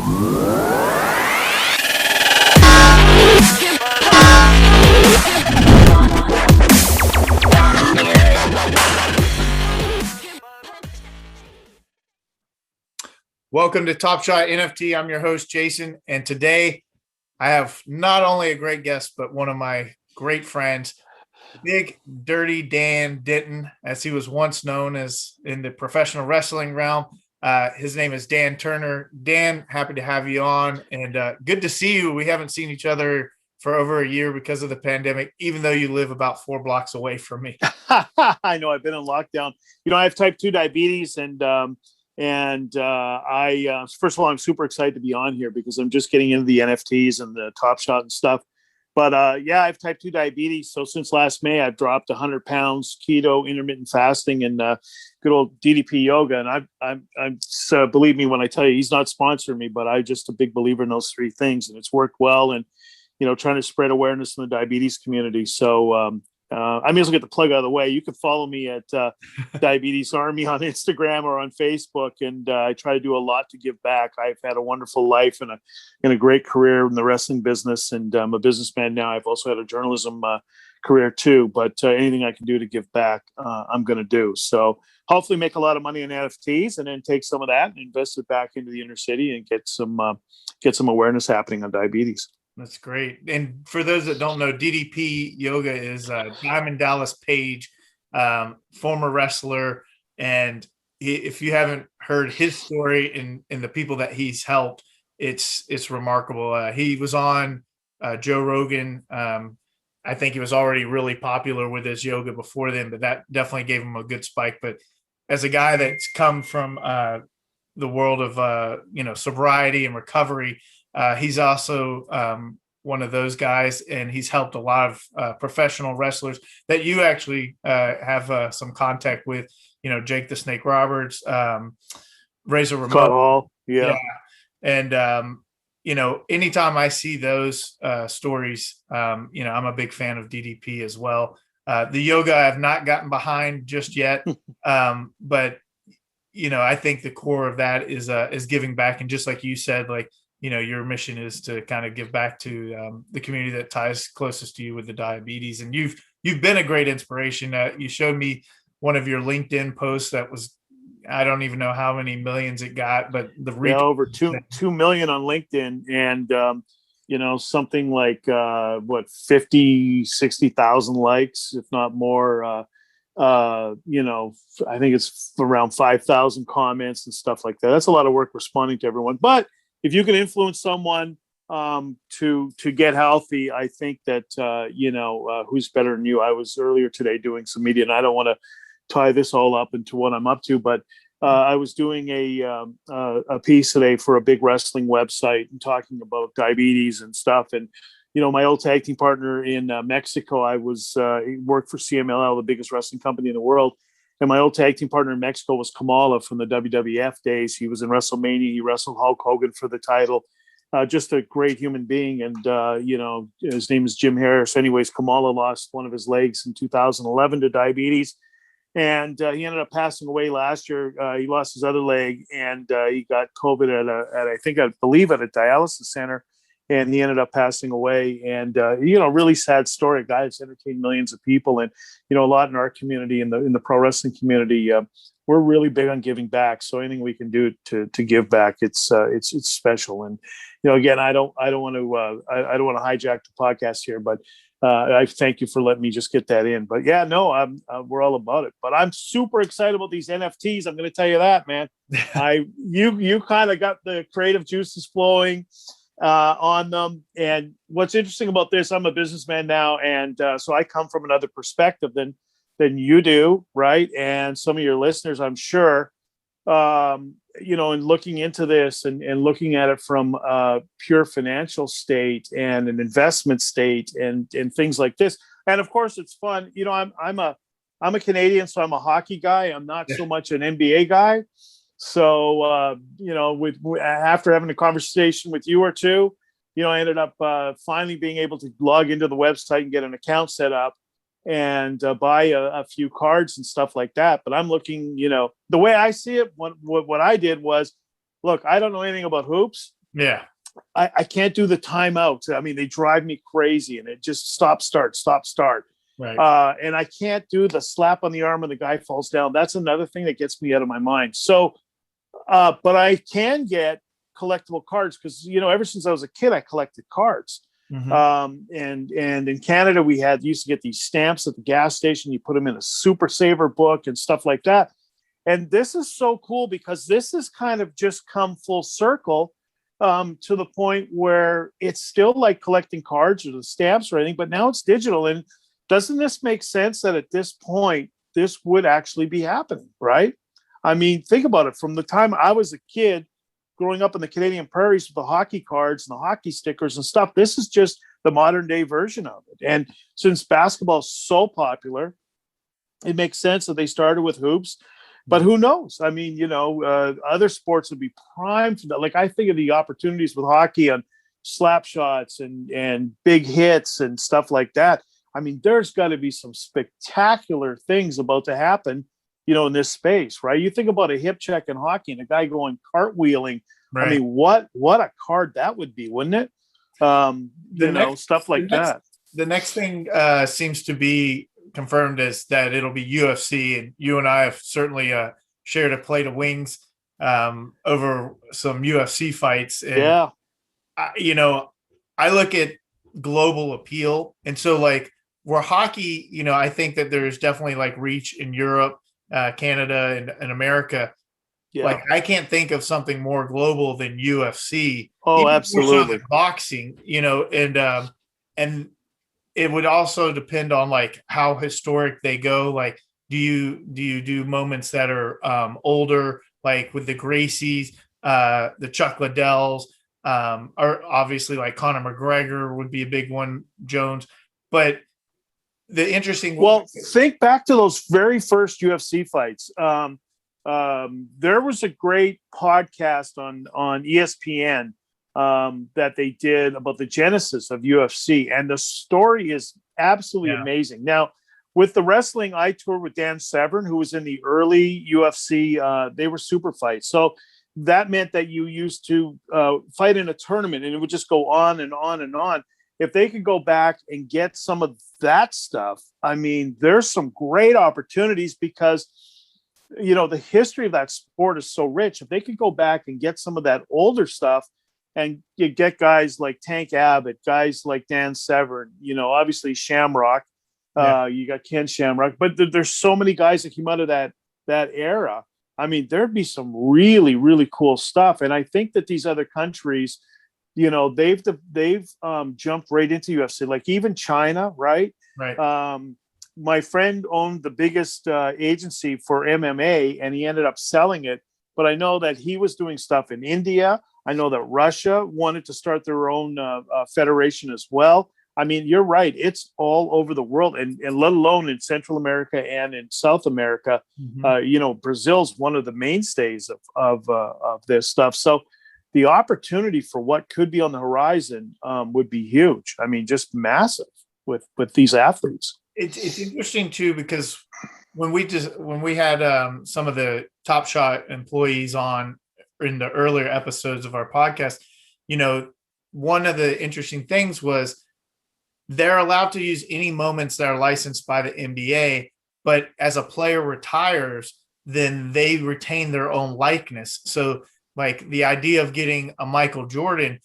Welcome to TopShot NFT. I'm your host, Jason, and today I have not only a great guest, but one of my great friends, Big Dirty Dan Denton, as he was once known as in the professional wrestling realm. His name is Dan Turner. Dan, happy to have you on, and good to see you. We haven't seen each other for over a year because of the pandemic, even though you live about 4 blocks away from me. I know, I've been in lockdown. I have type 2 diabetes, and I first of all, I'm super excited to be on here because I'm just getting into the NFTs and the TopShot and stuff. But I have type 2 diabetes. So since last May, I've dropped 100 pounds, keto, intermittent fasting, and good old DDP yoga. And I'm believe me when I tell you, he's not sponsoring me, but I'm just a big believer in those 3 things, and it's worked well. And trying to spread awareness in the diabetes community. So I may as well get the plug out of the way. You can follow me at Diabetes Army on Instagram or on Facebook, and I try to do a lot to give back. I've had a wonderful life and a great career in the wrestling business, and I'm a businessman now. I've also had a journalism career too, but anything I can do to give back, I'm going to do. So hopefully make a lot of money in NFTs, and then take some of that and invest it back into the inner city and get some awareness happening on diabetes. That's great. And for those that don't know, DDP Yoga is Diamond Dallas Page, former wrestler. And if you haven't heard his story and the people that he's helped, it's remarkable. He was on Joe Rogan. I think he was already really popular with his yoga before then, but that definitely gave him a good spike. But as a guy that's come from the world of, sobriety and recovery, he's also one of those guys, and he's helped a lot of professional wrestlers that you actually have some contact with, Jake the Snake Roberts, Razor Ramon. Hall. Yeah. And, anytime I see those stories, I'm a big fan of DDP as well. The yoga I've not gotten behind just yet, but, I think the core of that is giving back. And just like you said, your mission is to kind of give back to the community that ties closest to you with the diabetes. And you've been a great inspiration. You showed me one of your LinkedIn posts that was, I don't even know how many millions it got, but the reach over 2 million on LinkedIn, and something like 50,000-60,000 likes, if not more. I think it's around 5,000 comments and stuff like that. That's a lot of work responding to everyone. But if you can influence someone to get healthy, I think that who's better than you? I was earlier today doing some media, and I don't want to tie this all up into what I'm up to, but I was doing a piece today for a big wrestling website and talking about diabetes and stuff. And my old tag team partner in Mexico, I was worked for CMLL, the biggest wrestling company in the world. And my old tag team partner in Mexico was Kamala from the WWF days. He was in WrestleMania. He wrestled Hulk Hogan for the title. Just a great human being. And, his name is Jim Harris. Anyways, Kamala lost one of his legs in 2011 to diabetes. And he ended up passing away last year. He lost his other leg, and he got COVID I believe at a dialysis center. And he ended up passing away. And, really sad story. A guy that's entertained millions of people. And, a lot in our community, in the pro wrestling community, we're really big on giving back. So anything we can do to give back, it's special. And, again, I don't want to hijack the podcast here, but I thank you for letting me just get that in. But yeah, no, we're all about it. But I'm super excited about these NFTs. I'm going to tell you that, man. You kind of got the creative juices flowing on them. And what's interesting about this, I'm a businessman now, and so I come from another perspective than you do, right? And some of your listeners, I'm sure, in looking into this and looking at it from a pure financial state and an investment state and things like this. And of course, it's fun. I'm a Canadian, so I'm a hockey guy. I'm not so much an NBA guy. So, after having a conversation with you or two, I ended up finally being able to log into the website and get an account set up and buy a few cards and stuff like that. But I'm looking, the way I see it, what I did was, look, I don't know anything about hoops, Yeah. I can't do the timeouts. I mean, they drive me crazy, and it just stop, start. Right. And I can't do the slap on the arm when the guy falls down. That's another thing that gets me out of my mind. So, but I can get collectible cards because, ever since I was a kid, I collected cards. And in Canada, we used to get these stamps at the gas station. You put them in a Super Saver book and stuff like that. And this is so cool because this has kind of just come full circle to the point where it's still like collecting cards or the stamps or anything, but now it's digital. And doesn't this make sense that at this point, this would actually be happening, right? I mean, think about it. From the time I was a kid growing up in the Canadian prairies with the hockey cards and the hockey stickers and stuff, this is just the modern day version of it. And since basketball is so popular, it makes sense that they started with hoops. But who knows? I mean, other sports would be primed for that. Like I think of the opportunities with hockey on slap shots and big hits and stuff like that. I mean, there's got to be some spectacular things about to happen, in this space, right? You think about a hip check in hockey and a guy going cartwheeling. Right. I mean, what a card that would be, wouldn't it? Stuff like that. The next thing seems to be confirmed is that it'll be UFC, and you and I have certainly shared a plate of wings over some UFC fights. And, I look at global appeal, and so like where hockey, I think that there's definitely like reach in Europe, Canada, and America. Yeah. Like I can't think of something more global than UFC. Oh, even absolutely. Boxing, and it would also depend on like how historic they go. Like, do you do moments that are older, like with the Gracies, the Chuck Liddells, or obviously like Conor McGregor would be a big one, Jones. But the interesting. Well, think back to those very first UFC fights. There was a great podcast on ESPN that they did about the genesis of UFC, and the story is absolutely amazing. Now, with the wrestling, I toured with Dan Severn, who was in the early UFC. They were super fights, so that meant that you used to fight in a tournament, and it would just go on and on and on. If they could go back and get some of that stuff, I mean, there's some great opportunities because the history of that sport is so rich. If they could go back and get some of that older stuff, and you get guys like Tank Abbott, guys like Dan Severn, obviously Shamrock, you got Ken Shamrock, but there's so many guys that came out of that era. I mean, there'd be some really, really cool stuff. And I think that these other countries, they've jumped right into UFC, like even China, right? Right. My friend owned the biggest agency for MMA, and he ended up selling it. But I know that he was doing stuff in India. I know that Russia wanted to start their own federation as well. I mean, you're right. It's all over the world, and let alone in Central America and in South America. Brazil's one of the mainstays of this stuff. So the opportunity for what could be on the horizon would be huge. I mean, just massive with these athletes. It's interesting too, because when we had some of the TopShot employees on in the earlier episodes of our podcast, one of the interesting things was they're allowed to use any moments that are licensed by the NBA, but as a player retires, then they retain their own likeness. So like the idea of getting a Michael Jordan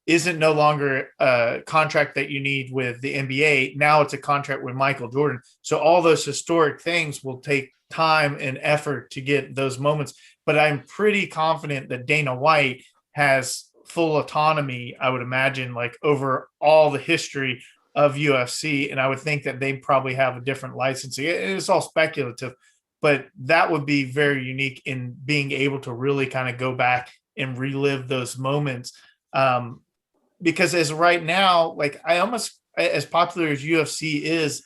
isn't no longer a contract that you need with the NBA. Now it's a contract with Michael Jordan. So all those historic things will take time and effort to get those moments. But I'm pretty confident that Dana White has full autonomy, I would imagine, like over all the history of UFC. And I would think that they probably have a different licensing. It's all speculative, but that would be very unique in being able to really kind of go back and relive those moments. Because as right now, like I almost, as popular as UFC is,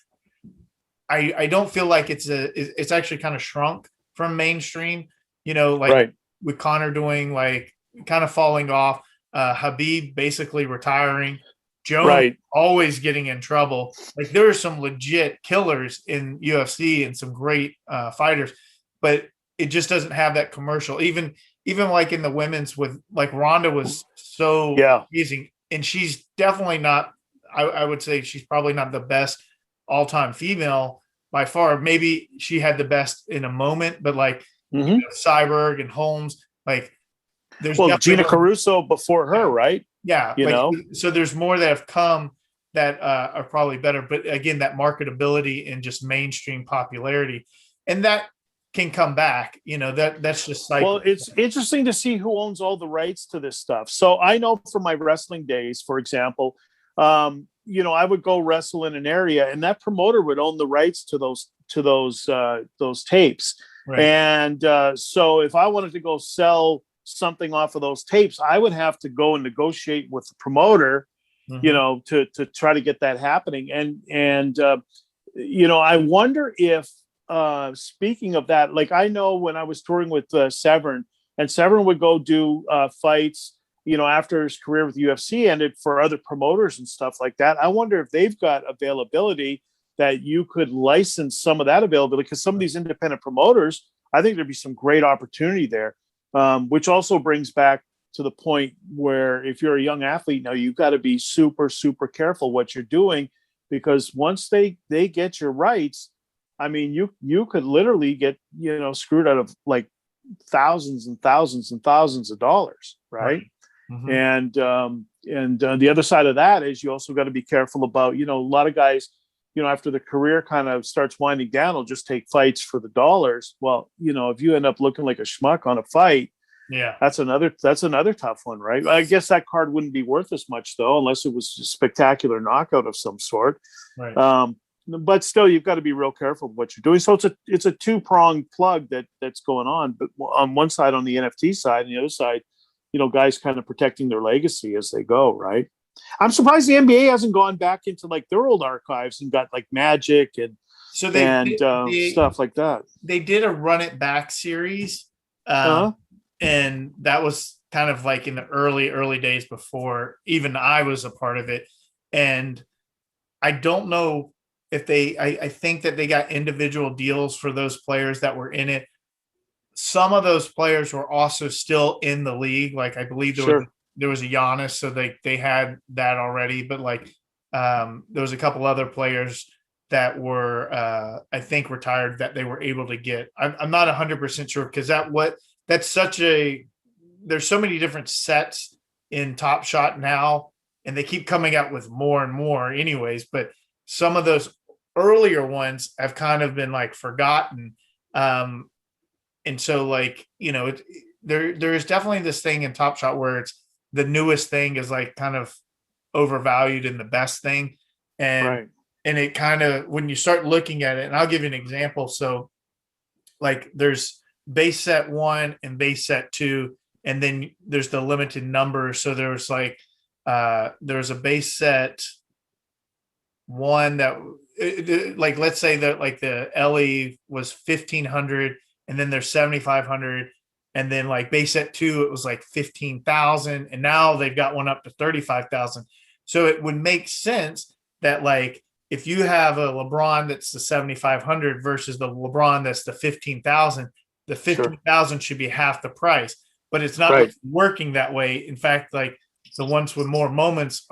I don't feel like it's actually kind of shrunk from mainstream, right. With Conor doing like kind of falling off, Habib basically retiring, Jones always getting in trouble. Like there are some legit killers in UFC and some great fighters, but it just doesn't have that commercial. Even even like in the women's with like Ronda was so amazing, and she's definitely not. I would say she's probably not the best all-time female by far. Maybe she had the best in a moment, but like Cyborg and Holmes, like there's Gina Caruso before her, right? Yeah, you know, so there's more that have come that are probably better, but again, that marketability and just mainstream popularity, and that can come back. That's just cycle. Well, it's interesting to see who owns all the rights to this stuff. So I know from my wrestling days, for example, I would go wrestle in an area, and that promoter would own the rights to those tapes. Right. And so if I wanted to go sell something off of those tapes, I would have to go and negotiate with the promoter, to try to get that happening. And I wonder if, speaking of that, like I know when I was touring with Severn, and Severn would go do fights, after his career with UFC ended, for other promoters and stuff like that. I wonder if they've got availability that you could license some of that availability, because some of these independent promoters, I think there'd be some great opportunity there. Which also brings back to the point where if you're a young athlete now, you've got to be super, super careful what you're doing, because once they get your rights, I mean, you could literally get, screwed out of like thousands and thousands and thousands of dollars. Right. And the other side of that is you also got to be careful about, a lot of guys, after the career kind of starts winding down, will just take fights for the dollars. Well, if you end up looking like a schmuck on a fight, that's another tough one, right? I guess that card wouldn't be worth as much though, unless it was a spectacular knockout of some sort. Right. But still, you've got to be real careful what you're doing. So it's a two-pronged plug that's going on. But on one side, on the NFT side, and the other side, guys kind of protecting their legacy as they go, right? I'm surprised the NBA hasn't gone back into like their old archives and got like Magic and stuff like that. They did a Run It Back series, and that was kind of like in the early days before even I was a part of it. And I don't know if I think that they got individual deals for those players that were in it. Some of those players were also still in the league. Like I believe there was a Giannis, so they had that already. But like there was a couple other players that were I think retired that they were able to get. I'm not 100% sure, because there's so many different sets in Top Shot now, and they keep coming out with more and more anyways. But some of those earlier ones have kind of been like forgotten. And so like, there is definitely this thing in Top Shot where it's the newest thing is like kind of overvalued in the best thing. And it kind of, when you start looking at it, and I'll give you an example. So like there's base set 1 and base set 2, and then there's the limited number. So there's like, there's a base set 1 that like, let's say that like the LE was 1,500, and then there's 7,500. And then like base set 2, it was like 15,000. And now they've got one up to 35,000. So it would make sense that like, if you have a LeBron that's the 7,500 versus the LeBron that's the 15,000, the 15,000 should be half the price, but it's not working that way. In fact, like the ones with more moments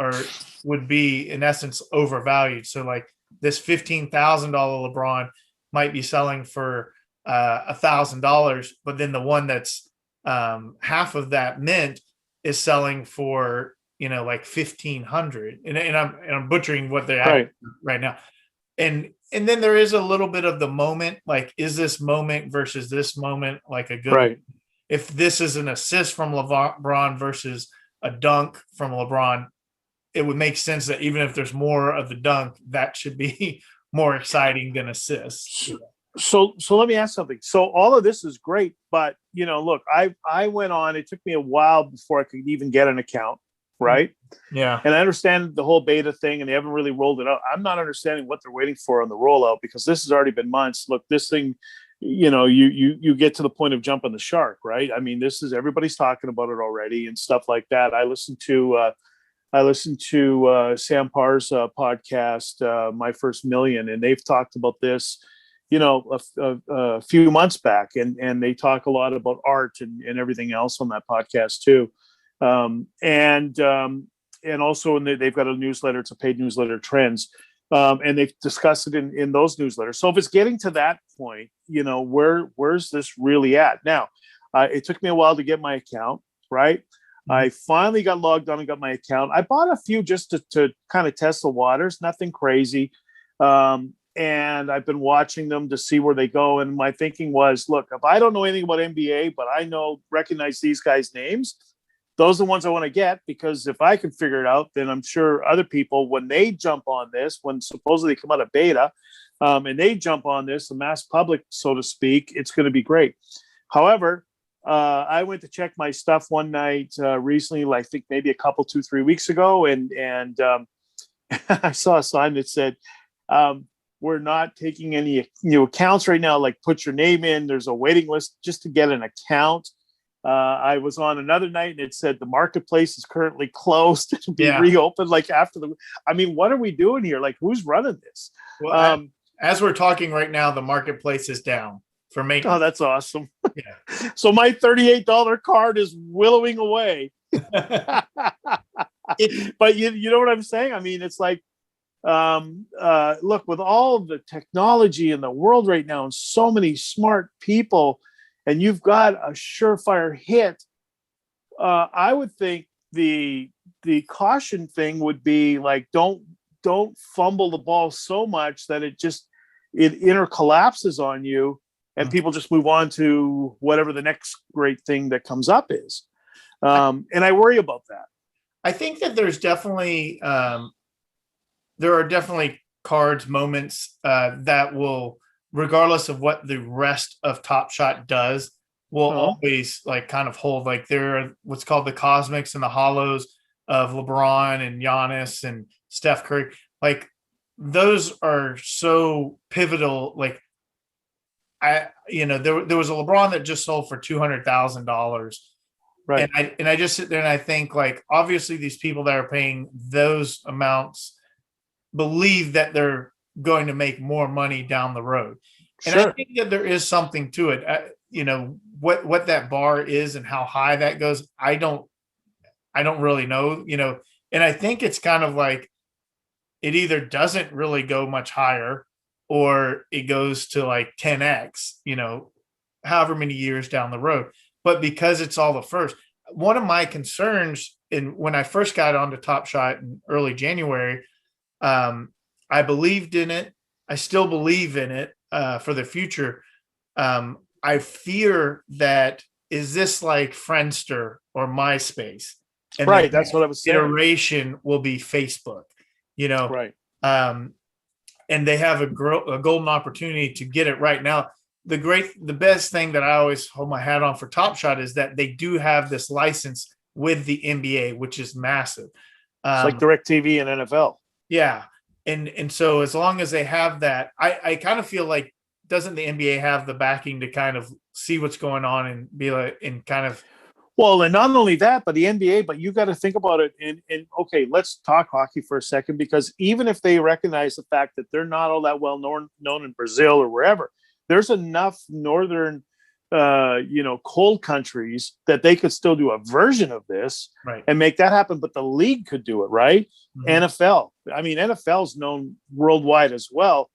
would be in essence overvalued. So like this $15,000 LeBron might be selling for $1,000, but then the one that's half of that mint is selling for like 1,500, and I'm butchering what they're at right now. And then there is a little bit of the moment, like is this moment versus this moment like a good if this is an assist from LeBron versus a dunk from LeBron, it would make sense that even if there's more of the dunk, that should be more exciting than assists. So let me ask something. So all of this is great, but look, I went on, it took me a while before I could even get an account. Right. Yeah. And I understand the whole beta thing, and they haven't really rolled it out. I'm not understanding what they're waiting for on the rollout, because this has already been months. Look, this thing, you get to the point of jumping the shark, right? I mean, everybody's talking about it already and stuff like that. I listened to Sam Parr's podcast, My First Million, and they've talked about this, a few months back, and they talk a lot about art and everything else on that podcast too. And also they've got a newsletter. It's a paid newsletter, Trends. And they've discussed it in those newsletters. So if it's getting to that point, where's this really at? Now, it took me a while to get my account, right? Mm-hmm. I finally got logged on and got my account. I bought a few just to kind of test the waters, nothing crazy. And I've been watching them to see where they go. And my thinking was, look, if I don't know anything about NBA, but I recognize these guys' names, those are the ones I want to get, because if I can figure it out, then I'm sure other people, when they jump on this, when supposedly they come out of beta, and they jump on this, the mass public, so to speak, it's going to be great. However, I went to check my stuff one night recently, I think maybe 2-3 weeks ago, and I saw a sign that said, we're not taking any new accounts right now. Like, put your name in. There's a waiting list just to get an account. I was on another night and it said the marketplace is currently closed to be reopened. Like, after what are we doing here? Like, who's running this? Well, as we're talking right now, the marketplace is down for maintenance. Oh, that's awesome. Yeah. So my $38 card is willowing away. But you know what I'm saying? I mean, it's like, look, with all of the technology in the world right now and so many smart people, and you've got a surefire hit, I would think the caution thing would be like, don't fumble the ball so much that it intercollapses on you, and people just move on to whatever the next great thing that comes up is. And I worry about that. I think that there's definitely there are definitely cards, moments that will, regardless of what the rest of TopShot does, will always like kind of hold. Like, there are what's called the cosmics and the hollows of LeBron and Giannis and Steph Curry. Like, those are so pivotal. Like, there was a LeBron that just sold for $200,000. Right. And I just sit there and I think, like, obviously these people that are paying those amounts believe that they're going to make more money down the road. And sure. I think that there is something to it. What that bar is and how high that goes, I don't really know, and I think it's kind of like it either doesn't really go much higher or it goes to like 10x, however many years down the road. But because it's all the first, one of my concerns when I first got onto TopShot in early January, I believed in it. I still believe in it for the future. I fear that, is this like Friendster or MySpace? And right, that's what I was saying. Iteration will be Facebook, right? And they have a golden opportunity to get it right now. The best thing that I always hold my hat on for TopShot is that they do have this license with the NBA, which is massive. It's like DirecTV and NFL. Yeah. And so as long as they have that, I kind of feel like, doesn't the NBA have the backing to kind of see what's going on and be like, and kind of. Well, and not only that, but the NBA, but you got to think about it. And okay, let's talk hockey for a second, because even if they recognize the fact that they're not all that well known in Brazil or wherever, there's enough northern, cold countries that they could still do a version of this and make that happen. But the league could do it, right? Mm-hmm. NFL. I mean, NFL's known worldwide as well.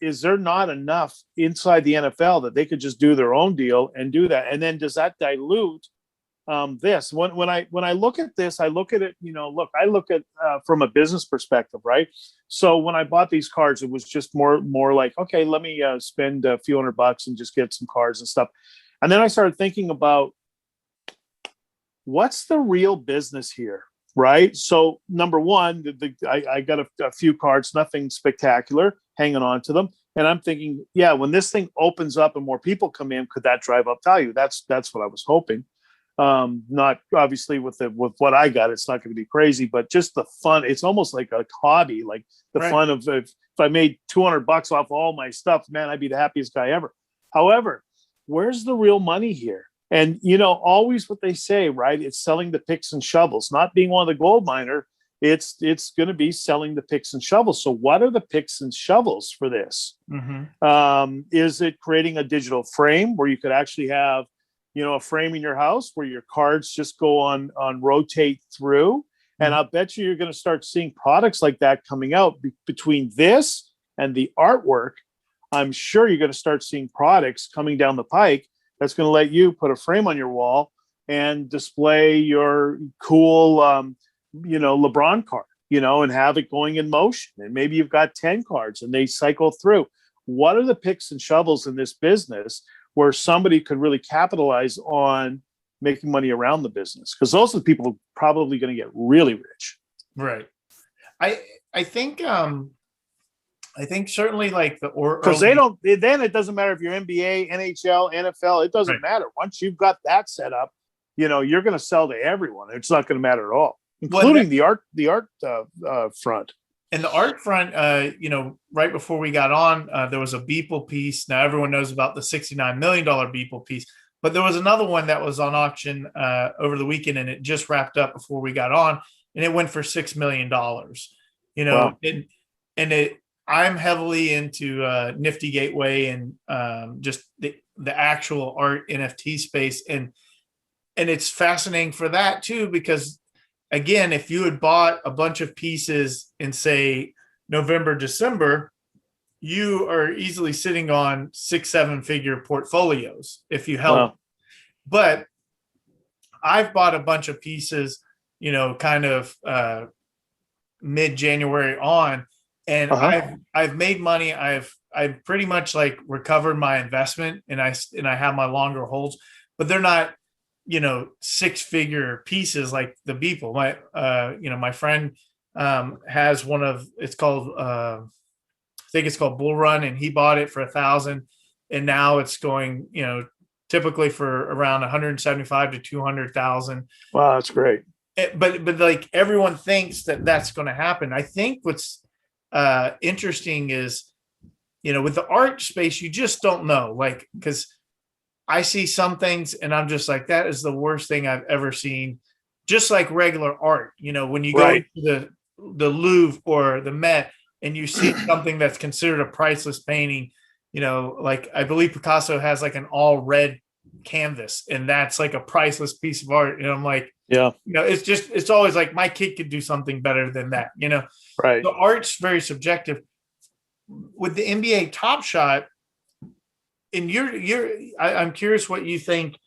Is there not enough inside the NFL that they could just do their own deal and do that? And then does that dilute this? When I look at this, I look at it, I look at from a business perspective, right? So when I bought these cards, it was just more like, okay, let me spend a few $100 and just get some cards and stuff. And then I started thinking about, what's the real business here, right? So number one, I got a few cards, nothing spectacular, hanging on to them. And I'm thinking, yeah, when this thing opens up and more people come in, could that drive up value? That's what I was hoping. Not obviously with what I got, it's not going to be crazy, but just the fun. It's almost like a hobby, like the fun of if I made $200 off all my stuff, man, I'd be the happiest guy ever. However, where's the real money here? And always what they say, right? It's selling the picks and shovels, not being one of the gold miner. It's going to be selling the picks and shovels. So what are the picks and shovels for this? Is it creating a digital frame where you could actually have, a frame in your house where your cards just go on rotate through? And I'll bet you're going to start seeing products like that coming out between this and the artwork. I'm sure you're going to start seeing products coming down the pike that's going to let you put a frame on your wall and display your cool, LeBron card, and have it going in motion. And maybe you've got 10 cards and they cycle through. What are the picks and shovels in this business where somebody could really capitalize on making money around the business? Because those are the people who are probably going to get really rich. Right. I think certainly like because then it doesn't matter if you're NBA, NHL, NFL, it doesn't matter. Once you've got that set up, you're going to sell to everyone. It's not going to matter at all, including the art front. And the art front, right before we got on, there was a Beeple piece. Now everyone knows about the $69 million Beeple piece, but there was another one that was on auction over the weekend, and it just wrapped up before we got on, and it went for $6 million. Wow. I'm heavily into Nifty Gateway and just the actual art NFT space, and it's fascinating for that too, because again, if you had bought a bunch of pieces in, say, November, December, you are easily sitting on 6-7 figure portfolios if you held. Wow. But I've bought a bunch of pieces, kind of mid-January on, and I've made money. I've pretty much like recovered my investment, and I have my longer holds, but they're not, 6-figure pieces like the Beeple. My friend has one of, it's called, I think it's called Bull Run, and he bought it for $1,000, and now it's going, typically for around 175 to 200,000. Wow, that's great. But like everyone thinks that's going to happen. I think what's interesting is, with the art space, you just don't know, like, because I see some things and I'm just like, that is the worst thing I've ever seen. Just like regular art, when you go to the Louvre or the Met and you see something that's considered a priceless painting, like I believe Picasso has like an all red canvas, and that's like a priceless piece of art. And I'm like, yeah, it's always like my kid could do something better than that, Right. So art's very subjective. With the NBA TopShot, and I'm curious what you think,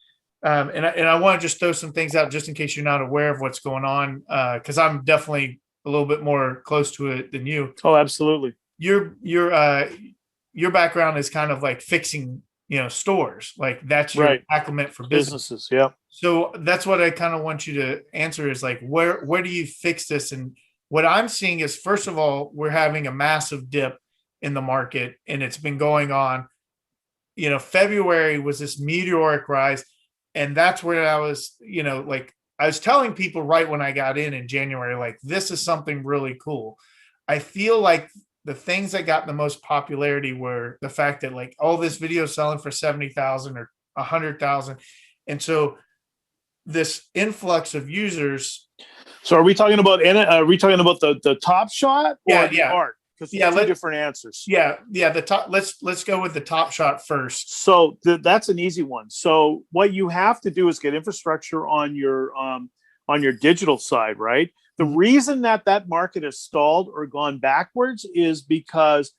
and I want to just throw some things out just in case you're not aware of what's going on, because I'm definitely a little bit more close to it than you. Oh, absolutely. Your background is kind of like fixing, stores, like that's your acclimate for businesses. Yeah. So that's what I kind of want you to answer is like, where do you fix this? And what I'm seeing is, first of all, we're having a massive dip in the market, and it's been going on. February was this meteoric rise. And that's where I was, like I was telling people right when I got in January, like, this is something really cool. I feel like the things that got the most popularity were the fact that like, oh, this video is selling for 70,000 or 100,000. And so this influx of users. So are we talking about the Top Shot or the art? Because two different answers. Yeah. The top. Let's go with the TopShot first. So that's an easy one. So what you have to do is get infrastructure on your digital side, right? The reason that market has stalled or gone backwards is because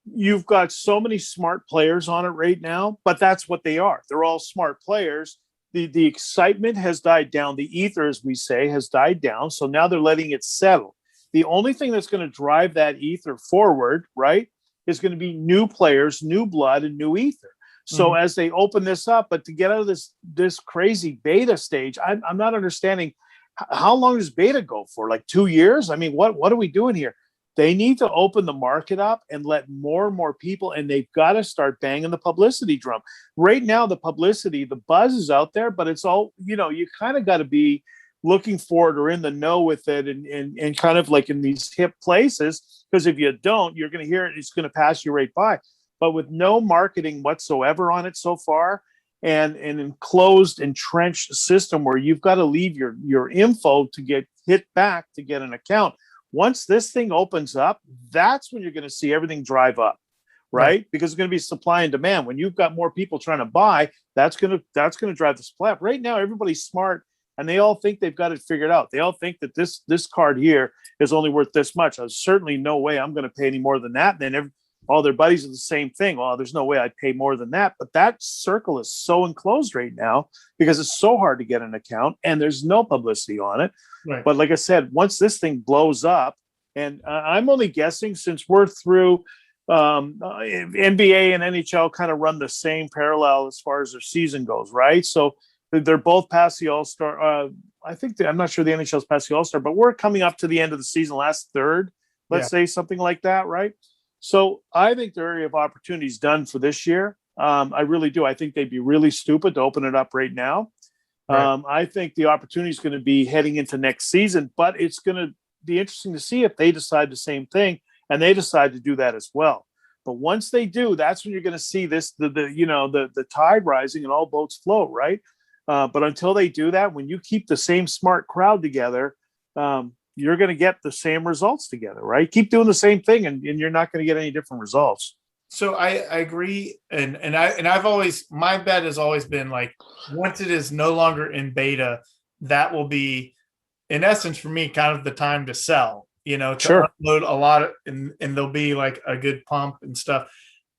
you've got so many smart players on it right now. But that's what they are. They're all smart players. The excitement has died down. The ether, as we say, has died down. So now they're letting it settle. The only thing that's going to drive that ether forward, right, is going to be new players, new blood, and new ether. So as they open this up, but to get out of this crazy beta stage, I'm not understanding how long does beta go for? Like 2 years? I mean, what are we doing here? They need to open the market up and let more and more people, and they've got to start banging the publicity drum. Right now, the publicity, the buzz is out there, but it's all, you kind of got to be looking for it or in the know with it and kind of like in these hip places, because if you don't, you're going to hear it. It's going to pass you right by. But with no marketing whatsoever on it so far, and an enclosed, entrenched system where you've got to leave your info to get hit back to get an account. Once this thing opens up, that's when you're going to see everything drive up, right? Because it's going to be supply and demand. When you've got more people trying to buy, that's going to drive the supply up. Right now, everybody's smart and they all think they've got it figured out. They all think that this card here is only worth this much. There's certainly no way I'm going to pay any more than that. And then all their buddies are the same thing. Well, there's no way I'd pay more than that. But that circle is so enclosed right now because it's so hard to get an account and there's no publicity on it. Right. But like I said, once this thing blows up, and I'm only guessing since we're through NBA and NHL kind of run the same parallel as far as their season goes, right? So they're both past the All-Star. I'm not sure the NHL's past the All-Star, but we're coming up to the end of the season, last third, let's say something like that, right? So I think the area of opportunity is done for this year. I really do. I think they'd be really stupid to open it up right now. Right. I think the opportunity is going to be heading into next season, but it's going to be interesting to see if they decide the same thing and they decide to do that as well. But once they do, that's when you're going to see this, the tide rising and all boats float, right? But until they do that, when you keep the same smart crowd together, you're going to get the same results together, right? Keep doing the same thing and you're not going to get any different results. So I agree. And I've always, my bet has always been like, once it is no longer in beta, that will be, in essence, for me, kind of the time to sell, to upload a lot and there'll be like a good pump and stuff.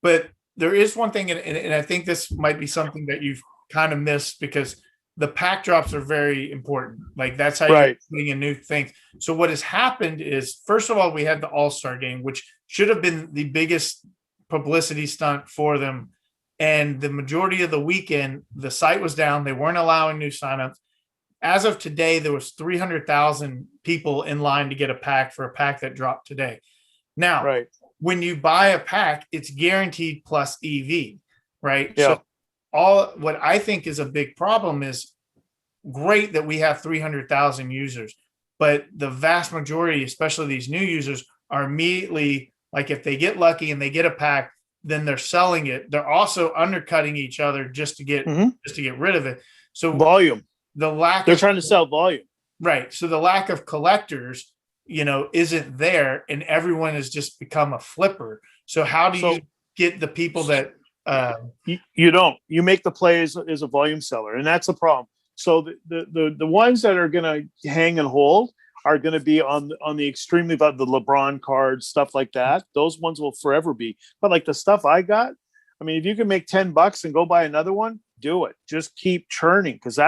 But there is one thing, and I think this might be something that you've kind of missed because the pack drops are very important. Like that's how you're putting in new things. So what has happened is, first of all, we had the All-Star game, which should have been the biggest publicity stunt for them. And the majority of the weekend, the site was down. They weren't allowing new signups. As of today, there was 300,000 people in line to get a pack for a pack that dropped today. Now, when you buy a pack, it's guaranteed plus EV, right? Yeah. So what I think is a big problem is great that we have 300,000 users, but the vast majority, especially these new users, are immediately like, if they get lucky and they get a pack, then they're selling it. They're also undercutting each other just to get rid of it. So volume, they're trying to sell volume, right? So the lack of collectors, isn't there, and everyone has just become a flipper. So how do you get the people that you don't? You make the play as a volume seller, and that's the problem. So the ones that are going to hang and hold are going to be on the extremely the LeBron cards, stuff like that. Those ones will forever be. But like the stuff I got, I mean, if you can make $10 and go buy another one, do it. Just keep churning because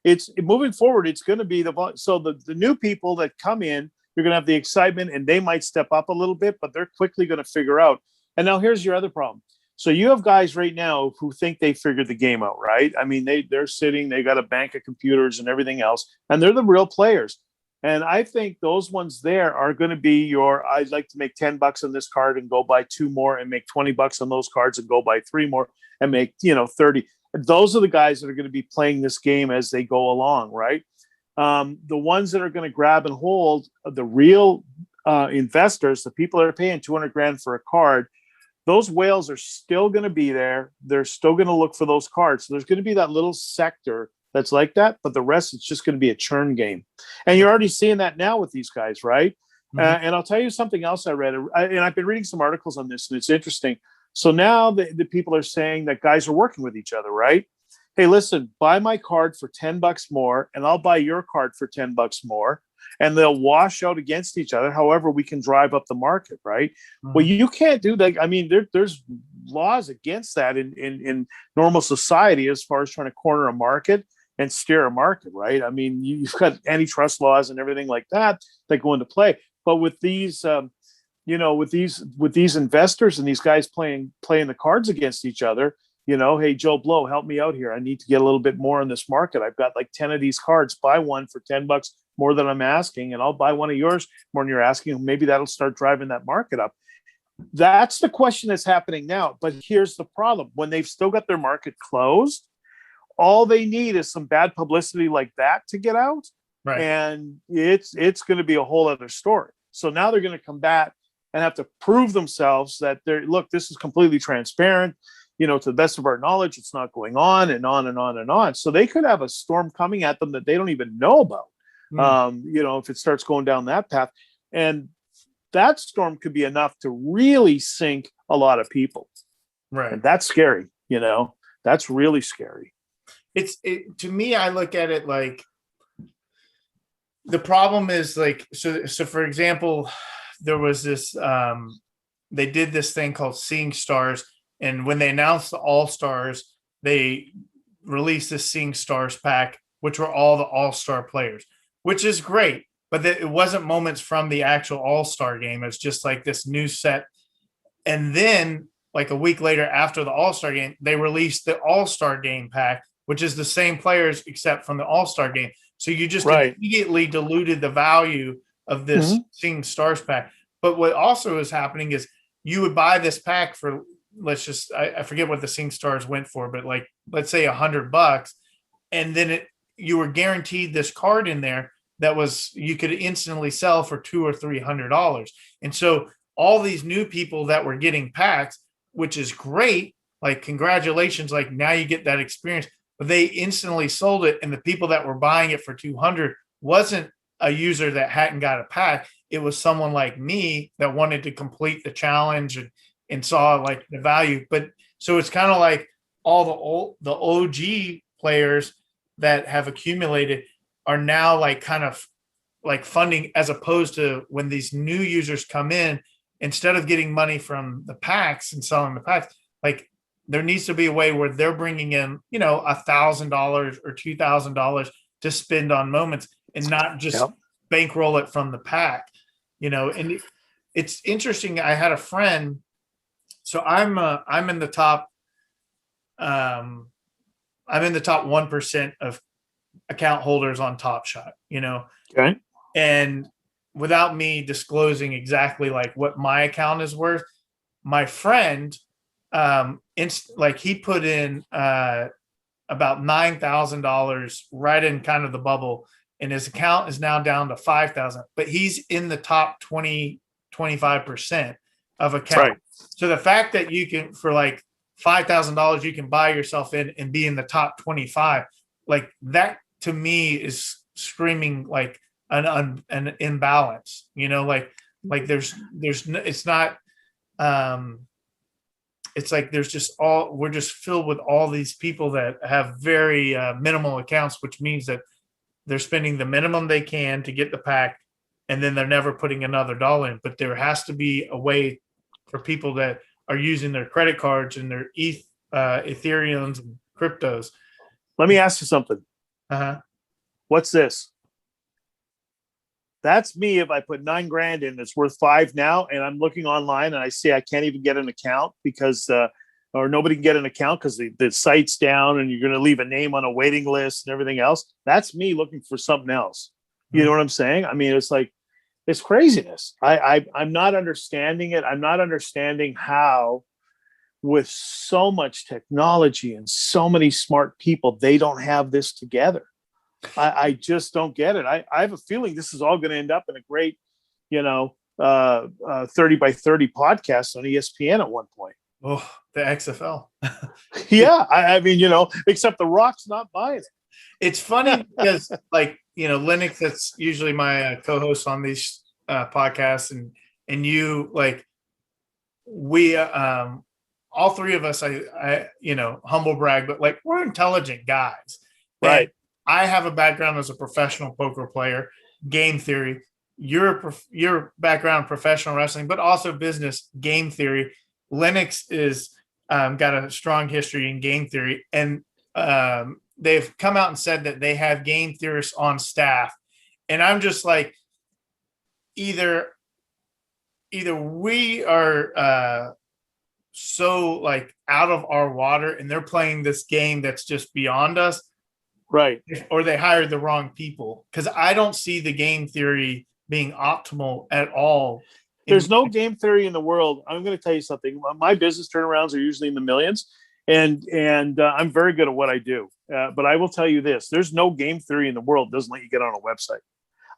it's moving forward. It's going to be the new people that come in, you're going to have the excitement and they might step up a little bit, but they're quickly going to figure out. And now here's your other problem. So you have guys right now who think they figured the game out, right? I mean, they're sitting, they got a bank of computers and everything else, and they're the real players. And I think those ones there are going to be I'd like to make $10 on this card and go buy 2 more and make $20 on those cards and go buy 3 more and make, 30. Those are the guys that are going to be playing this game as they go along, right? The ones that are going to grab and hold, the real investors, the people that are paying $200,000 for a card, those whales are still going to be there. They're still going to look for those cards. So there's going to be that little sector that's like that, but the rest, it's just going to be a churn game. And you're already seeing that now with these guys, right? Mm-hmm. And I'll tell you something else I read, and I've been reading some articles on this, and it's interesting. So now the people are saying that guys are working with each other, right? Hey, listen, buy my card for $10 more, and I'll buy your card for $10 more. And they'll wash out against each other. However, we can drive up the market, right? Mm-hmm. Well, you can't do that. I mean, there's laws against that in normal society as far as trying to corner a market and steer a market, right? I mean, you've got antitrust laws and everything like that go into play. But with these, with these investors and these guys playing the cards against each other, hey, Joe Blow, help me out here. I need to get a little bit more in this market. I've got like 10 of these cards. Buy one for $10 more than I'm asking, and I'll buy one of yours more than you're asking. Maybe that'll start driving that market up. That's the question that's happening now. But here's the problem. When they've still got their market closed, all they need is some bad publicity like that to get out. Right. And it's going to be a whole other story. So now they're going to come back and have to prove themselves that this is completely transparent. to the best of our knowledge, it's not going on and on and on and on. So they could have a storm coming at them that they don't even know about. If it starts going down that path, and that storm could be enough to really sink a lot of people. Right. And that's scary. That's really scary. To me, I look at it like the problem is like, so for example, there was this, they did this thing called Seeing Stars. And when they announced the All-Stars, they released this Seeing Stars pack, which were all the All-Star players, which is great. But it wasn't moments from the actual All-Star game. It's just like this new set. And then like a week later after the All-Star game, they released the All-Star game pack, which is the same players except from the All-Star game. So you just immediately diluted the value of this Seeing Stars pack. But what also is happening is you would buy this pack for, I forget what the Seeing Stars went for, but like, let's say $100. And then you were guaranteed this card in there that you could instantly sell for $200 or $300. And so all these new people that were getting packs, which is great, like congratulations, like now you get that experience, but they instantly sold it. And the people that were buying it for $200 wasn't a user that hadn't got a pack. It was someone like me that wanted to complete the challenge and saw like the value. But so it's kind of like all the OG players that have accumulated are now like kind of like funding, as opposed to when these new users come in, instead of getting money from the packs and selling the packs, like there needs to be a way where they're bringing in, $1,000 or $2,000 to spend on moments and not just bankroll it from the pack, and it's interesting. I had a friend, so I'm in the top, I'm in the top 1% of account holders on TopShot, Okay. And without me disclosing exactly like what my account is worth, my friend, he put in about $9,000 right in kind of the bubble, and his account is now down to 5,000, but he's in the top 25% of account. Right. So the fact that you can, for like $5,000, you can buy yourself in and be in the top 25, like that to me is screaming like an imbalance, like there's it's not, it's like we're just filled with all these people that have very minimal accounts, which means that they're spending the minimum they can to get the pack, and then they're never putting another dollar in. But there has to be a way for people that are using their credit cards and their Ethereums and cryptos. Let me ask you something. What's this? That's me. If I put $9,000 in, it's worth $5,000 now, and I'm looking online and I see I can't even get an account because, or nobody can get an account because the site's down, and you're going to leave a name on a waiting list and everything else. That's me looking for something else. You know what I'm saying? I mean, it's like, it's craziness. I'm not understanding it. I'm not understanding how, with so much technology and so many smart people, they don't have this together. I just don't get it. I have a feeling this is all going to end up in a great, 30 by 30 podcast on ESPN at one point. Oh, the XFL. Yeah. I mean, except The Rock's not buying it. It's funny because Lennox, that's usually my co-host on these podcasts, and you, like, we, all three of us, I humble brag, but like, we're intelligent guys. Right. And I have a background as a professional poker player, game theory. Your background, professional wrestling, but also business, game theory. Lennox is got a strong history in game theory, and they've come out and said that they have game theorists on staff. And I'm just like, either we are so like out of our water, and they're playing this game that's just beyond us, right? Or they hired the wrong people, because I don't see the game theory being optimal at all. There's no game theory in the world. I'm going to tell you something. My business turnarounds are usually in the millions, and I'm very good at what I do. But I will tell you this: there's no game theory in the world that doesn't let you get on a website.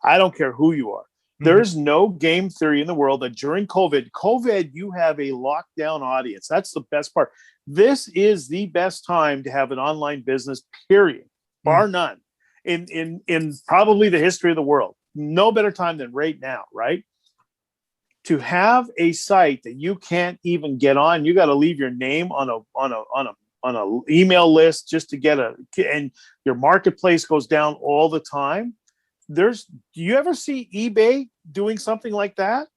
I don't care who you are. There is no game theory in the world that during COVID, you have a lockdown audience. That's the best part. This is the best time to have an online business, period, bar none, in probably the history of the world. No better time than right now, right? To have a site that you can't even get on, you got to leave your name on a email list just to get and your marketplace goes down all the time. Do you ever see eBay doing something like that?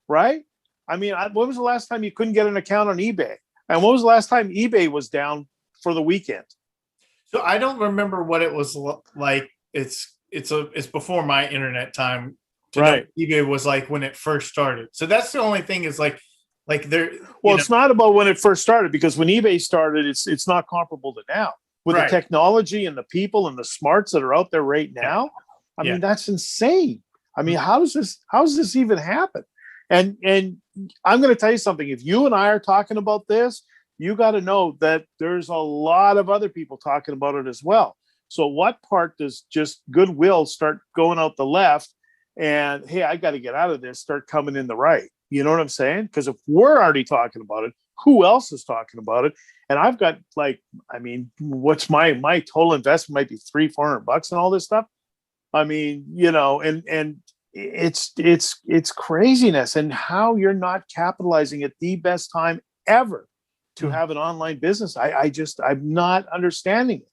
Right? I mean, when was the last time you couldn't get an account on eBay? And when was the last time eBay was down for the weekend? So I don't remember what it was like. It's before my internet time. Right. eBay was like when it first started. So that's the only thing is like there. Well, it's not about when it first started, because when eBay started, it's not comparable to now with the technology and the people and the smarts that are out there right now. I mean, that's insane. I mean, how does this even happen? And I'm going to tell you something. If you and I are talking about this, you got to know that there's a lot of other people talking about it as well. So what part does just goodwill start going out the left and, hey, I got to get out of this, start coming in the right? You know what I'm saying? Because if we're already talking about it, who else is talking about it? And I've got what's my total investment might be $300-400 and all this stuff. I mean, and it's craziness, and how you're not capitalizing at the best time ever to have an online business. I'm not understanding it.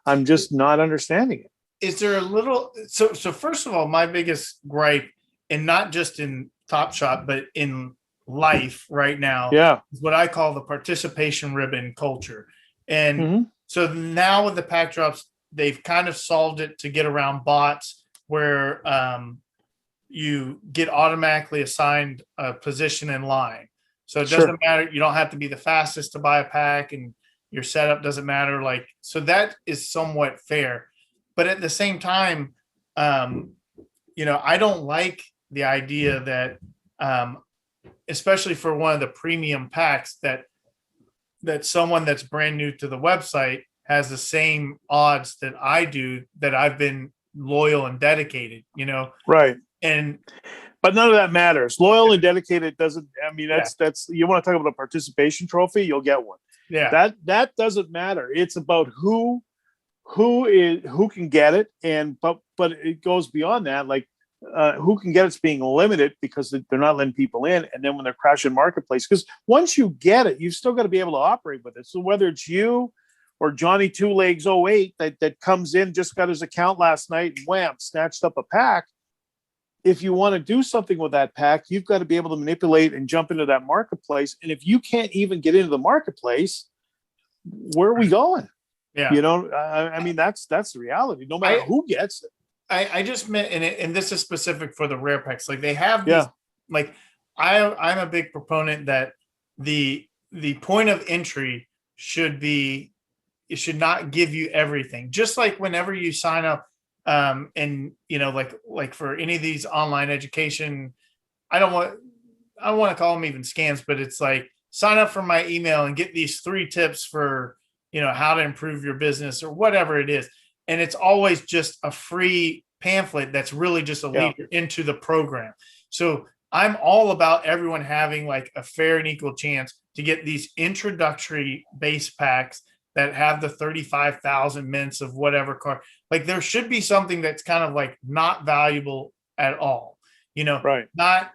I'm just not understanding it. Is there a little, so first of all, my biggest gripe, and not just in TopShot, but in life right now, is what I call the participation ribbon culture. And so now with the pack drops, they've kind of solved it to get around bots where you get automatically assigned a position in line. So it doesn't matter. You don't have to be the fastest to buy a pack, and your setup doesn't matter. So that is somewhat fair. But at the same time, I don't like the idea that, especially for one of the premium packs, that someone that's brand new to the website has the same odds that I do, that I've been loyal and dedicated, Right. But none of that matters. Loyal and dedicated doesn't, that's, you want to talk about a participation trophy, you'll get one. Yeah. That doesn't matter. It's about who can get it. But it goes beyond that. Who can get it's being limited because they're not letting people in. And then when they're crashing marketplace, because once you get it, you've still got to be able to operate with it. So whether it's you or Johnny Two Legs 08 that comes in, just got his account last night, and wham, snatched up a pack. If you want to do something with that pack, you've got to be able to manipulate and jump into that marketplace. And if you can't even get into the marketplace, where are we going? Yeah. That's the reality. No matter who gets it. I just meant, and this is specific for the rare packs. They have these, I'm a big proponent that the point of entry should not give you everything. Just like whenever you sign up, and like for any of these online education, I don't want to call them even scams, but it's like, sign up for my email and get these 3 tips for, how to improve your business or whatever it is. And it's always just a free pamphlet that's really just a leader into the program. So I'm all about everyone having a fair and equal chance to get these introductory base packs that have the 35,000 mints of whatever card. There should be something that's kind of not valuable at all, right? Not,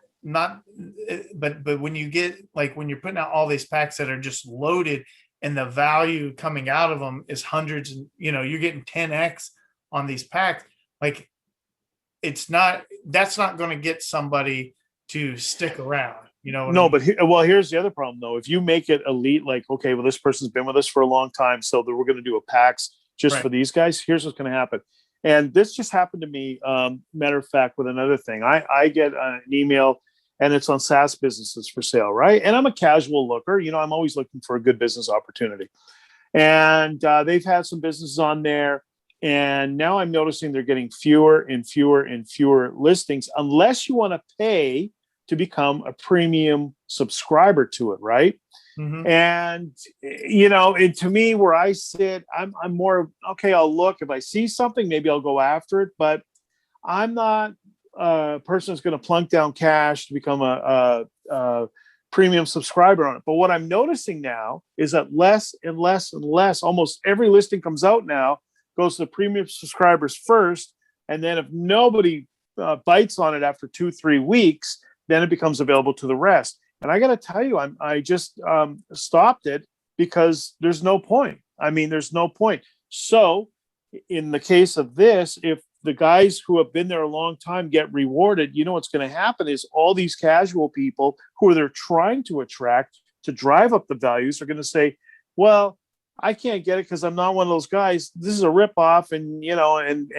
but when you get when you're putting out all these packs that are just loaded, and the value coming out of them is hundreds, and you're getting 10x on these packs. That's not going to get somebody to stick around. But here's the other problem though. If you make it elite, okay, well, this person's been with us for a long time, so that we're going to do a packs just for these guys. Here's what's going to happen. And this just happened to me. Matter of fact, with another thing, I get an email, and it's on SaaS businesses for sale, right? And I'm a casual looker. I'm always looking for a good business opportunity. And they've had some businesses on there. And now I'm noticing they're getting fewer and fewer and fewer listings, unless you want to pay to become a premium subscriber to it, right? Mm-hmm. And, and to me, where I sit, I'm more, okay, I'll look. If I see something, maybe I'll go after it. But I'm not person is going to plunk down cash to become a premium subscriber on it. But what I'm noticing now is that less and less and less, almost every listing comes out now, goes to the premium subscribers first. And then if nobody bites on it after 2-3 weeks, then it becomes available to the rest. And I got to tell you, I just stopped it because there's no point. I mean, there's no point. So in the case of this, if the guys who have been there a long time get rewarded, you know what's going to happen is all these casual people who they're trying to attract to drive up the values are going to say, well, I can't get it because I'm not one of those guys. This is a ripoff, and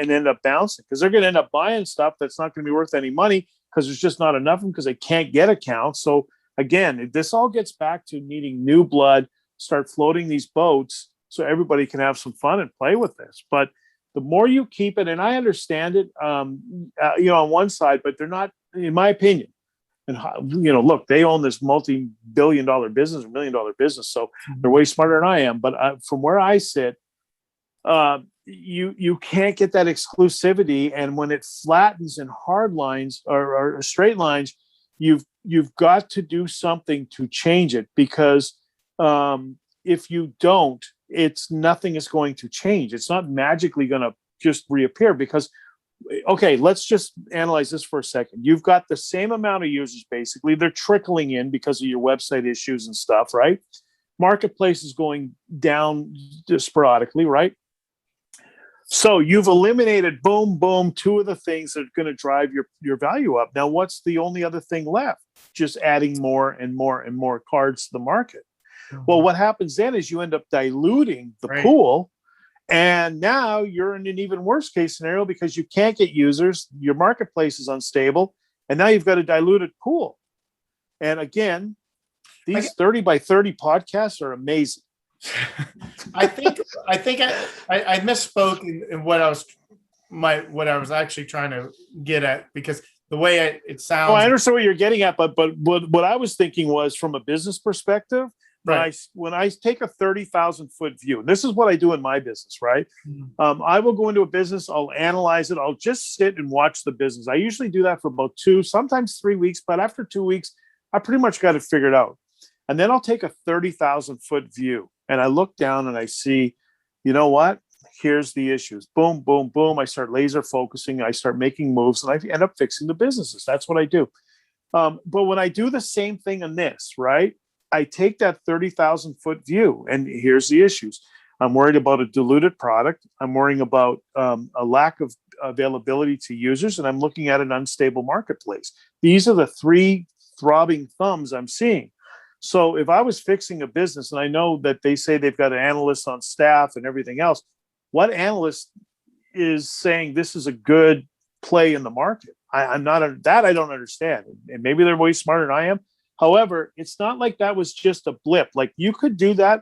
end up bouncing because they're going to end up buying stuff that's not going to be worth any money because there's just not enough of them because they can't get accounts. So again, this all gets back to needing new blood, start floating these boats so everybody can have some fun and play with this. But the more you keep it, and I understand it, on one side, but they're not, in my opinion. And look, they own this multi-billion-dollar business, $1 million business, so they're way smarter than I am. But from where I sit, you can't get that exclusivity, and when it flattens in hard lines or straight lines, you've got to do something to change it because if you don't, nothing is going to change. It's not magically going to just reappear because, okay, let's just analyze this for a second. You've got the same amount of users, basically. They're trickling in because of your website issues and stuff, right? Marketplace is going down sporadically, right? So you've eliminated, boom, boom, two of the things that are going to drive your value up. Now, what's the only other thing left? Just adding more and more and more cards to the market. Well, what happens then is you end up diluting the pool, and now you're in an even worse case scenario because you can't get users, your marketplace is unstable, and now you've got a diluted pool. And again, these 30 by 30 podcasts are amazing. I think I misspoke in what I was actually trying to get at, because the way it sounds. Oh, I understand what you're getting at, but what I was thinking was from a business perspective. Right. When I take a 30,000 foot view, and this is what I do in my business, right? Mm-hmm. I will go into a business, I'll analyze it, I'll just sit and watch the business. I usually do that for about 2, sometimes 3 weeks, but after 2 weeks, I pretty much got it figured out. And then I'll take a 30,000 foot view and I look down and I see, you know what? Here's the issues. Boom, boom, boom. I start laser focusing. I start making moves and I end up fixing the businesses. That's what I do. But when I do the same thing in this, right? I take that 30,000 foot view and here's the issues. I'm worried about a diluted product. I'm worrying about a lack of availability to users, and I'm looking at an unstable marketplace. These are the 3 throbbing thumbs I'm seeing. So if I was fixing a business, and I know that they say they've got an analyst on staff and everything else, what analyst is saying this is a good play in the market? I'm not that I don't understand. And maybe they're way smarter than I am. However, it's not like that was just a blip. Like you could do that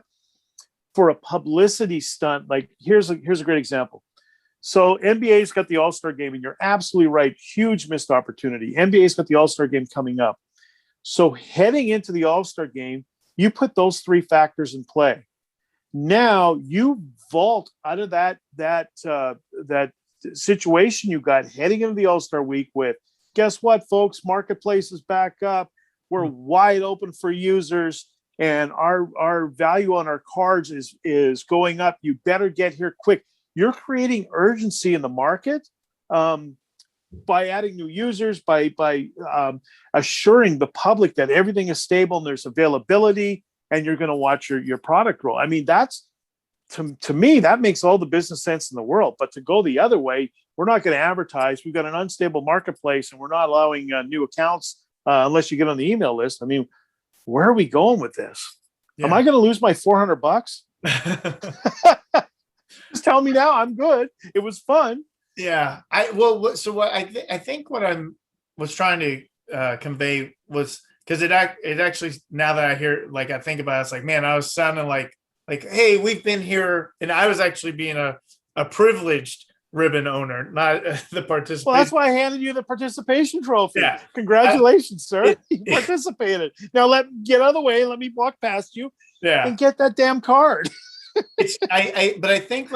for a publicity stunt. Like here's a great example. So NBA's got the All-Star game, and you're absolutely right. Huge missed opportunity. NBA's got the All-Star game coming up. So heading into the All-Star game, you put those 3 factors in play. Now you vault out of that situation you got heading into the All-Star week with, guess what, folks? Marketplace is back up. We're wide open for users, and our value on our cards is going up. You better get here quick. You're creating urgency in the market by adding new users, by assuring the public that everything is stable and there's availability, and you're going to watch your product grow. I mean, that's to me, that makes all the business sense in the world. But to go the other way, we're not going to advertise. We've got an unstable marketplace, and we're not allowing new accounts. Unless you get on the email list. I mean, where are we going with this? Yeah. Am I going to lose my $400? Just tell me now. I'm good. It was fun. Yeah. I think what I was trying to convey was, because it actually, now that I hear, like I think about it, it's like, man, I was sounding like, hey, we've been here, and I was actually being a privileged ribbon owner, not the participant. Well, that's why I handed you the participation trophy. Yeah. Congratulations, sir. You participated. Now get out of the way. Let me walk past you. Yeah. And get that damn card. But I think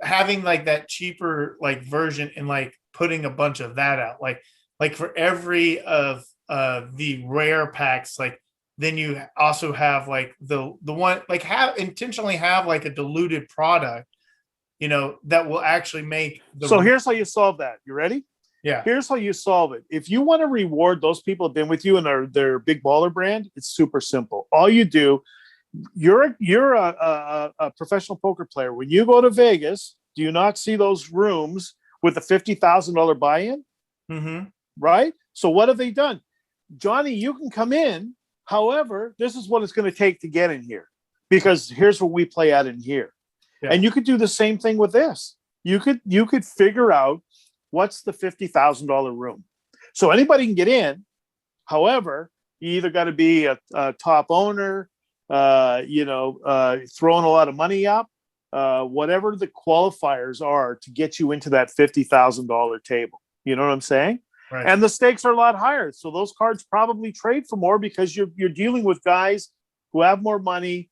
having like that cheaper like version and like putting a bunch of that out, like like for every of the rare packs, like then you also have like the one like have intentionally have like a diluted product, you know, that will actually make the So here's how you solve that. You ready? yeah. Here's how you solve it. If you want to reward those people who've been with you and their big baller brand, it's super simple. All you do, you're a professional poker player. When you go to Vegas, do you not see those rooms with a $50,000 buy-in? Mm-hmm. Right? So what have they done? Johnny, you can come in. However, this is what it's going to take to get in here, because here's what we play at in here. Yeah. And you could do the same thing with this. You could figure out what's the $50,000 room. So anybody can get in. However, you either got to be a top owner, throwing a lot of money up, whatever the qualifiers are to get you into that $50,000 table. You know what I'm saying? Right. And the stakes are a lot higher. So those cards probably trade for more because you're dealing with guys who have more money.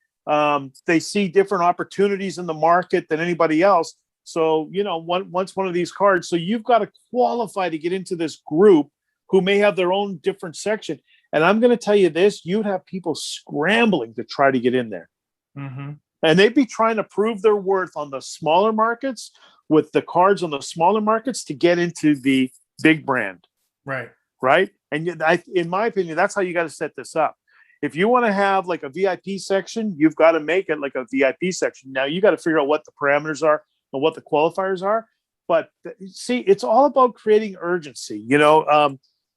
They see different opportunities in the market than anybody else. So, once one of these cards, so you've got to qualify to get into this group who may have their own different section. And I'm going to tell you this, you'd have people scrambling to try to get in there. Mm-hmm. And they'd be trying to prove their worth on the smaller markets with the cards on the smaller markets to get into the big brand. Right. And in my opinion, that's how you got to set this up. If you want to have like a VIP section, you've got to make it like a VIP section. Now you got to figure out what the parameters are and what the qualifiers are. But see, it's all about creating urgency.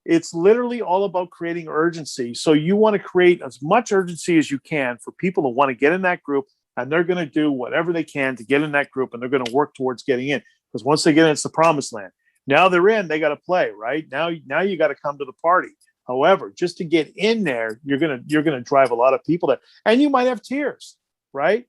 It's literally all about creating urgency. So you want to create as much urgency as you can for people to want to get in that group, and they're going to do whatever they can to get in that group, and they're going to work towards getting in. Because once they get in, it's the promised land. Now they're in, they got to play, right? Now you got to come to the party. However, just to get in there, you're gonna drive a lot of people there, and you might have tiers, right?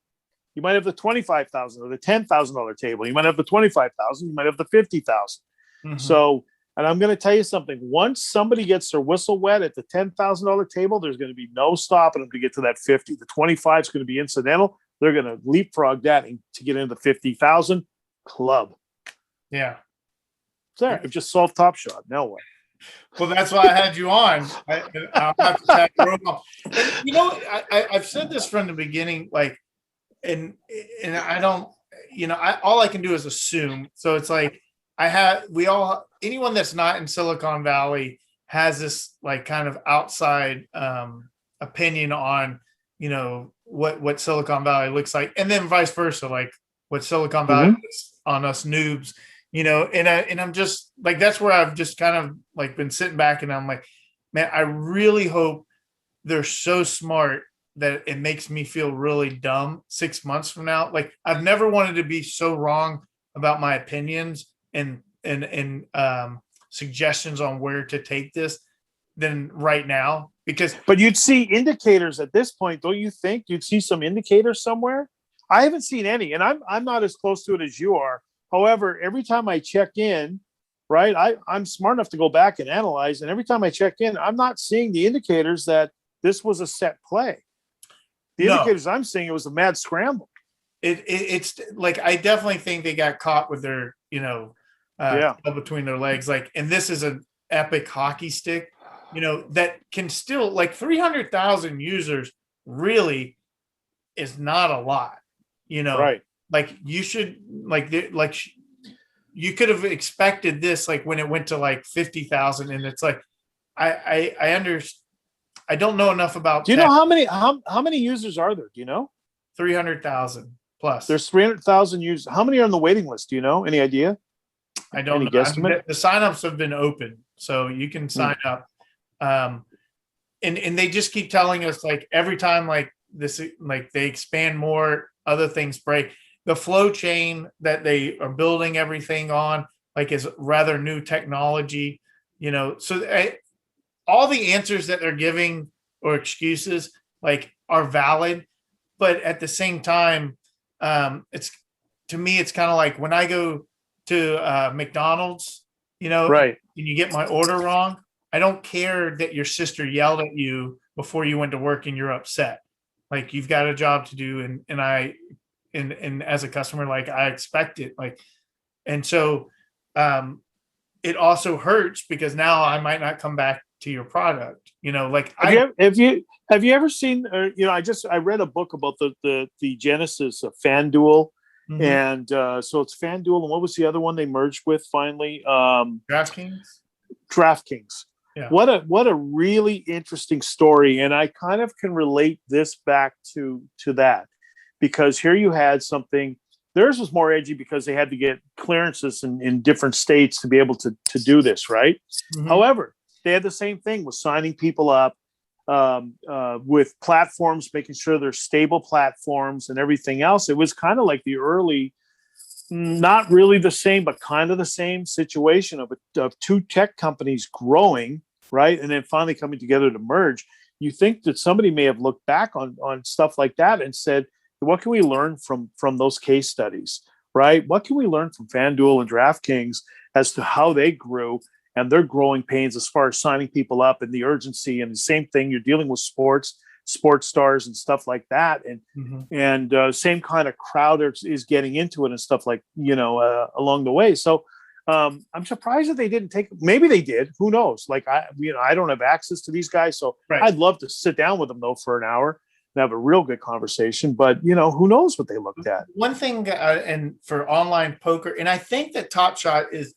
You might have the $25,000 or the $10,000 table. You might have the $25,000. You might have the $50,000. Mm-hmm. So, and I'm going to tell you something. Once somebody gets their whistle wet at the $10,000 table, there's going to be no stopping them to get to that 50. The 25 is going to be incidental. They're going to leapfrog that to get into the 50,000 club. Yeah. There, I've just solved Top Shot. Now what? Well, that's why I had you on. I'll have to tag you on. And, I've said this from the beginning, like, and I don't, all I can do is assume. So it's like anyone that's not in Silicon Valley has this like kind of outside opinion on, what Silicon Valley looks like, and then vice versa, like what Silicon Valley looks on us noobs. And I'm just like, that's where I've just kind of like been sitting back, and I'm like, man, I really hope they're so smart that it makes me feel really dumb 6 months from now. Like, I've never wanted to be so wrong about my opinions and suggestions on where to take this than right now, but you'd see indicators at this point, don't you think? You'd see some indicators somewhere. I haven't seen any, and I'm not as close to it as you are. However, every time I check in, right, I'm smart enough to go back and analyze. And every time I check in, I'm not seeing the indicators that this was a set play. The indicators I'm seeing, it was a mad scramble. It's like, I definitely think they got caught with their, tail between their legs. Like, and this is an epic hockey stick, that can still, like, 300,000 users really is not a lot, Right. Like, you should you could have expected this, like when it went to like 50,000, and it's like, I don't know enough about. Do you know how many users are there? Do you know? 300,000 plus. There's 300,000 users. How many are on the waiting list? Do you know? Any idea? I don't know. Guesstimate? The signups have been open, so you can sign up. And they just keep telling us, like, every time, like this, like they expand more, other things break. The flow chain that they are building everything on, like, is rather new technology, so all the answers that they're giving or excuses, like, are valid. But at the same time, it's, to me, it's kind of like when I go to McDonald's, right, and you get my order wrong, I don't care that your sister yelled at you before you went to work and you're upset. Like, you've got a job to do, and as a customer, like, I expect it. Like, and so it also hurts because now I might not come back to your product. Like have you ever seen? I read a book about the genesis of FanDuel, and so it's FanDuel, and what was the other one they merged with finally? DraftKings. Yeah. What a really interesting story, and I kind of can relate this back to that, because here you had something. Theirs was more edgy because they had to get clearances in different states to be able to do this, right? However, they had the same thing with signing people up with platforms, making sure they're stable platforms and everything else. It was kind of like the early, not really the same, but kind of the same situation of two tech companies growing, right? And then finally coming together to merge. You think that somebody may have looked back on stuff like that and said, what can we learn from those case studies, right? What can we learn from FanDuel and DraftKings as to how they grew and their growing pains as far as signing people up and the urgency? And the same thing, you're dealing with sports stars and stuff like that. And same kind of crowd is getting into it and stuff like, along the way. So I'm surprised that they didn't take, maybe they did, who knows? Like I don't have access to these guys. So I'd love to sit down with them though for an hour and have a real good conversation, but who knows what they looked at. One thing, and for online poker, and I think that TopShot is,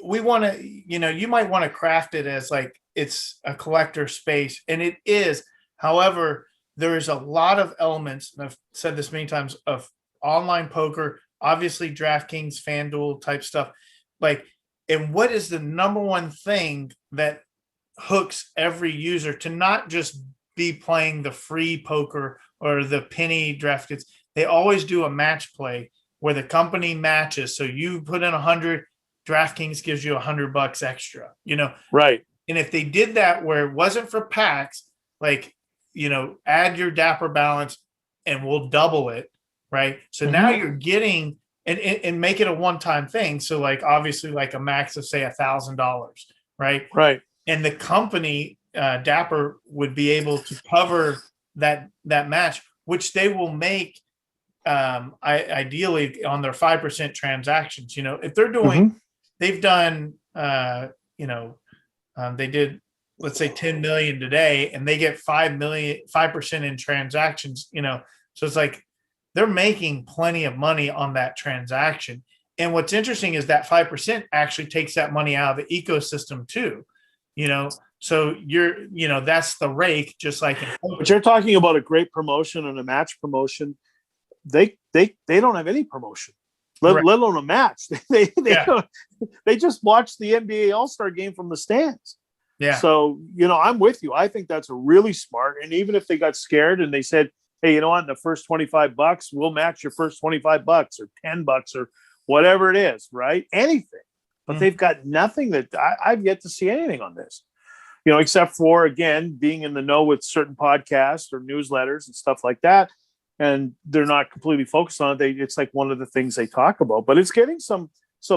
we want to, you might want to craft it as like it's a collector space, and it is. However, there is a lot of elements, and I've said this many times, of online poker, obviously DraftKings, FanDuel type stuff. Like, and what is the number one thing that hooks every user to not just be playing the free poker or the penny DraftKings? They always do a match play where the company matches. So you put in 100, DraftKings gives you $100 extra, Right. And if they did that where it wasn't for packs, like, add your Dapper balance and we'll double it. Right. So now you're getting and make it a one-time thing. So like, obviously like a max of say $1,000. Right. Right. And the company, Dapper, would be able to cover that match, which they will make ideally on their 5% transactions. If they're doing, they've done, they did, let's say 10 million today, and they get 5% in transactions, so it's like they're making plenty of money on that transaction. And what's interesting is that 5% actually takes that money out of the ecosystem too, so that's the rake, just like but you're talking about a great promotion and a match promotion. They don't have any promotion, let alone a match. They just watch the NBA All-Star game from the stands. Yeah. So, I'm with you. I think that's a really smart. And even if they got scared and they said, hey, you know what, in the first $25, we'll match your first $25 or $10 or whatever it is, right? Anything. But they've got nothing that I've yet to see anything on this, except for, again, being in the know with certain podcasts or newsletters and stuff like that. And they're not completely focused on it. It's like one of the things they talk about, but it's getting some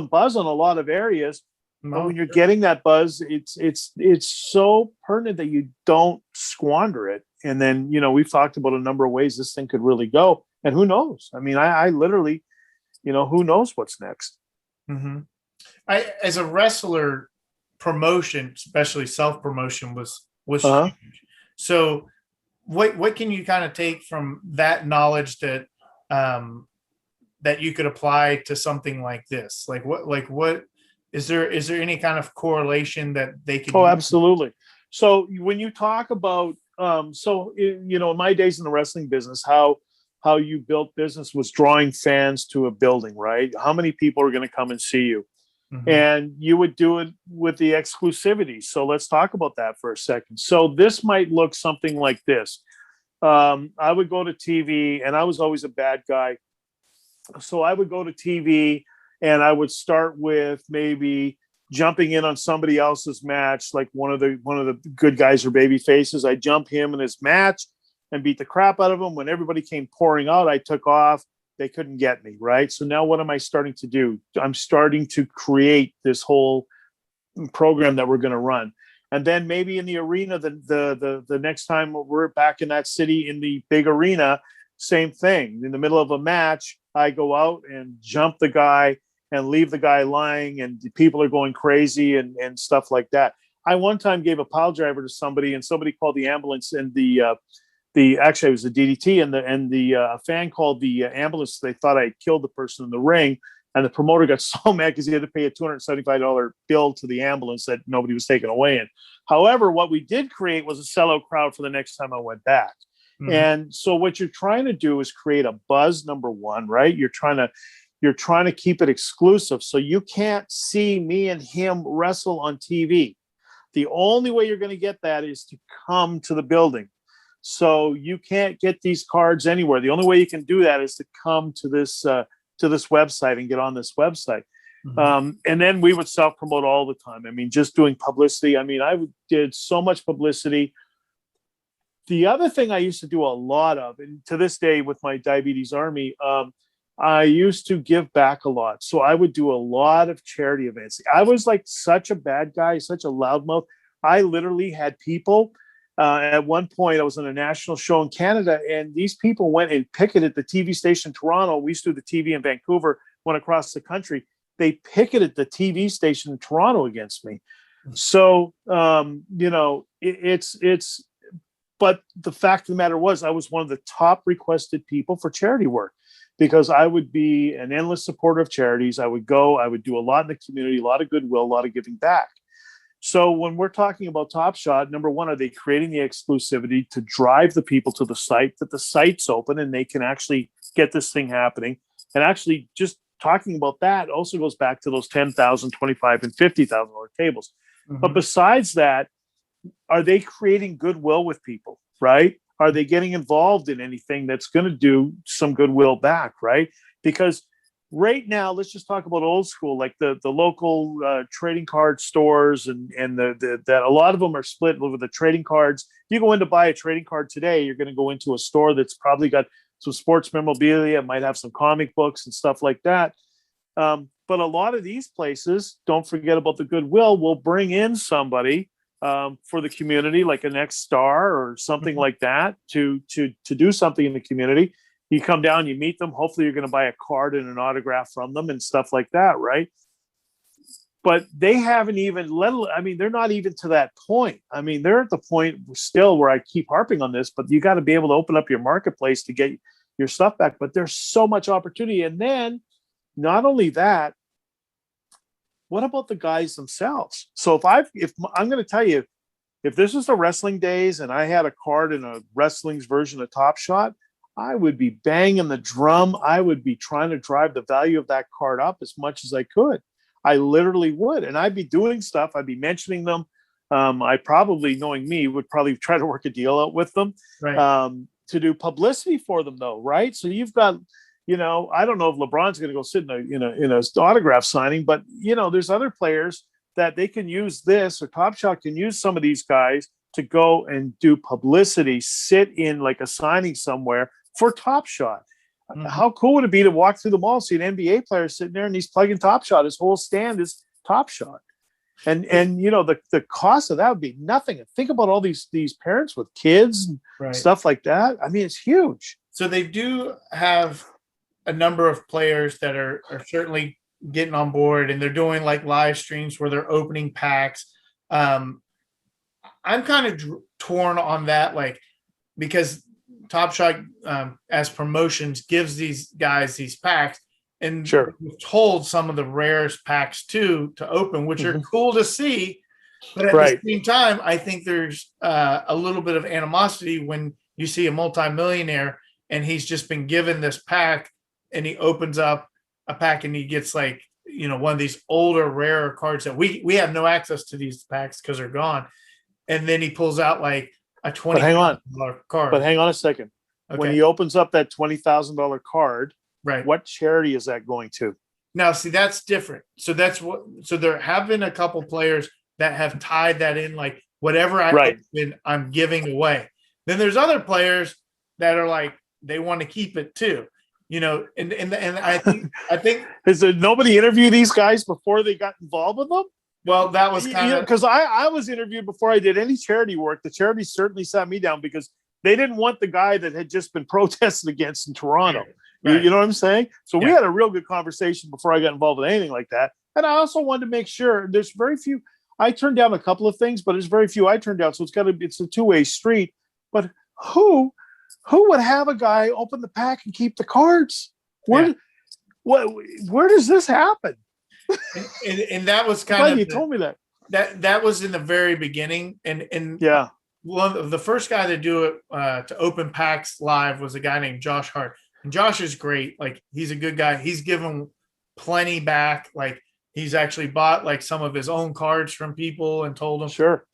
buzz on a lot of areas. But when you're getting that buzz, it's so pertinent that you don't squander it. And then, we've talked about a number of ways this thing could really go. And who knows? I mean, I literally, who knows what's next? As a wrestler, promotion, especially self-promotion, was huge. So what can you kind of take from that knowledge that that you could apply to something like this? Like what is there any kind of correlation that they can use? Absolutely. So when you talk about in my days in the wrestling business, how you built business was drawing fans to a building, right? How many people are going to come and see you? And you would do it with the exclusivity. So let's talk about that for a second. So this might look something like this. I would go to TV, and I was always a bad guy. So I would go to TV and I would start with maybe jumping in on somebody else's match, like one of the good guys or baby faces. I jump him in his match and beat the crap out of him. When everybody came pouring out, I took off. They couldn't get me, right? So now what am I starting to do? I'm starting to create this whole program that we're going to run. And then maybe in the arena, the next time we're back in that city in the big arena, same thing. In the middle of a match, I go out and jump the guy and leave the guy lying, and people are going crazy and stuff like that. I one time gave a pile driver to somebody, and somebody called the ambulance, and actually it was the DDT, and the fan called the ambulance. They thought I had killed the person in the ring, and the promoter got so mad because he had to pay a $275 bill to the ambulance that nobody was taken away in. However, what we did create was a sellout crowd for the next time I went back. Mm-hmm. And so what you're trying to do is create a buzz, number one, right? You're trying to keep it exclusive. So you can't see me and him wrestle on TV. The only way you're going to get that is to come to the building. So you can't get these cards anywhere. The only way you can do that is to come to this website and get on this website. Mm-hmm. And then we would self-promote all the time. I mean, just doing publicity. I mean, I did so much publicity. The other thing I used to do a lot of, and to this day with my Diabetes Army, I used to give back a lot. So I would do a lot of charity events. I was like such a bad guy, such a loudmouth. I literally had people, at one point I was on a national show in Canada, and these people went and picketed the TV station in Toronto. We used to do the TV in Vancouver, went across the country. They picketed the TV station in Toronto against me. So, but the fact of the matter was I was one of the top requested people for charity work, because I would be an endless supporter of charities. I would go, I would do a lot in the community, a lot of goodwill, a lot of giving back. So when we're talking about TopShot, number one, are they creating the exclusivity to drive the people to the site, that the site's open and they can actually get this thing happening? And actually just talking about that also goes back to those $10,000, $25,000 and $50,000 tables. Mm-hmm. But besides that, are they creating goodwill with people, right? Are they getting involved in anything that's going to do some goodwill back, right? Because right now, let's just talk about old school, like the local trading card stores, and that a lot of them are split over the trading cards. If you go in to buy a trading card today, you're going to go into a store that's probably got some sports memorabilia, might have some comic books and stuff like that. But a lot of these places, don't forget about the goodwill, will bring in somebody for the community, like a next star or something like that, to do something in the community. You come down, you meet them. Hopefully you're going to buy a card and an autograph from them and stuff like that, right? But they haven't even they're not even to that point. I mean, they're at the point still where I keep harping on this, but you got to be able to open up your marketplace to get your stuff back. But there's so much opportunity. And then not only that, what about the guys themselves? So if I'm going to tell you, if this was the wrestling days and I had a card in a wrestling's version of TopShot, I would be banging the drum. I would be trying to drive the value of that card up as much as I could. I literally would. And I'd be doing stuff. I'd be mentioning them. I probably, knowing me, would probably try to work a deal out with them, right, to do publicity for them, though, right? So you've got, I don't know if LeBron's going to go sit in a autograph signing, but, there's other players that they can use this, or TopShot can use some of these guys to go and do publicity, sit in like a signing somewhere for TopShot. Mm-hmm. How cool would it be to walk through the mall, see an NBA player sitting there and he's plugging TopShot? His whole stand is TopShot. And the cost of that would be nothing. And think about all these parents with kids and right, stuff like that. I mean, it's huge. So they do have a number of players that are certainly getting on board, and they're doing like live streams where they're opening packs. I'm kind of torn on that, like, because TopShot as promotions gives these guys these packs, and sure, we've told some of the rarest packs too to open, which are cool to see. But at right, the same time, I think there's a little bit of animosity when you see a multimillionaire and he's just been given this pack and he opens up a pack and he gets like, one of these older, rarer cards that we have no access to these packs because they're gone. And then he pulls out like a $20,000 card. But hang on a second. Okay. When he opens up that $20,000 card, right, what charity is that going to? Now, see, that's different. So there have been a couple players that have tied that in, like whatever I'm giving away. Then there's other players that are like, they want to keep it too. And I think is there nobody interview these guys before they got involved with them? Well, that was kind of because I was interviewed before I did any charity work. The charity certainly sat me down because they didn't want the guy that had just been protested against in Toronto. You know what I'm saying? So we Yeah. had a real good conversation before I got involved with anything like that. And I also wanted to make sure there's very few. I turned down a couple of things, but there's very few I turned down. So it's a two-way street. But who would have a guy open the pack and keep the cards? Where does this happen? And that was kind of you told me that. That was in the very beginning. And yeah, one of the first guy to do it to open packs live was a guy named Josh Hart. And Josh is great. Like, he's a good guy. He's given plenty back. Like, he's actually bought like some of his own cards from people and told them. Sure.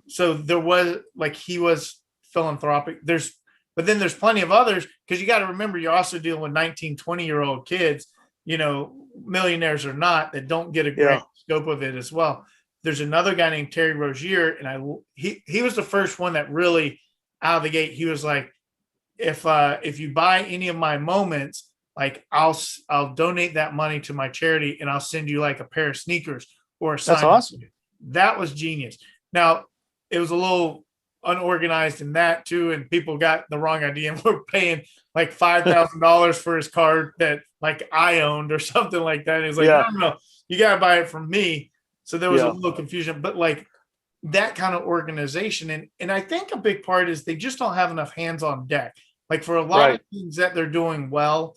So there was like, he was philanthropic. But then there's plenty of others, because you got to remember, you're also dealing with 19, 20-year-old kids, you know, millionaires or not, that don't get a great scope of it as well. There's another guy named Terry Rozier, and he was the first one that really out of the gate, he was like, if you buy any of my moments, like I'll donate that money to my charity, and I'll send you like a pair of sneakers or a sign. That's awesome. That was genius. Now, it was a little unorganized in that too, and people got the wrong idea and were paying like $5,000 for his card that like I owned or something like that. And it's like, no, you gotta buy it from me. So there was a little confusion, but like that kind of organization, and I think a big part is they just don't have enough hands on deck. Like, for a lot of things that they're doing well,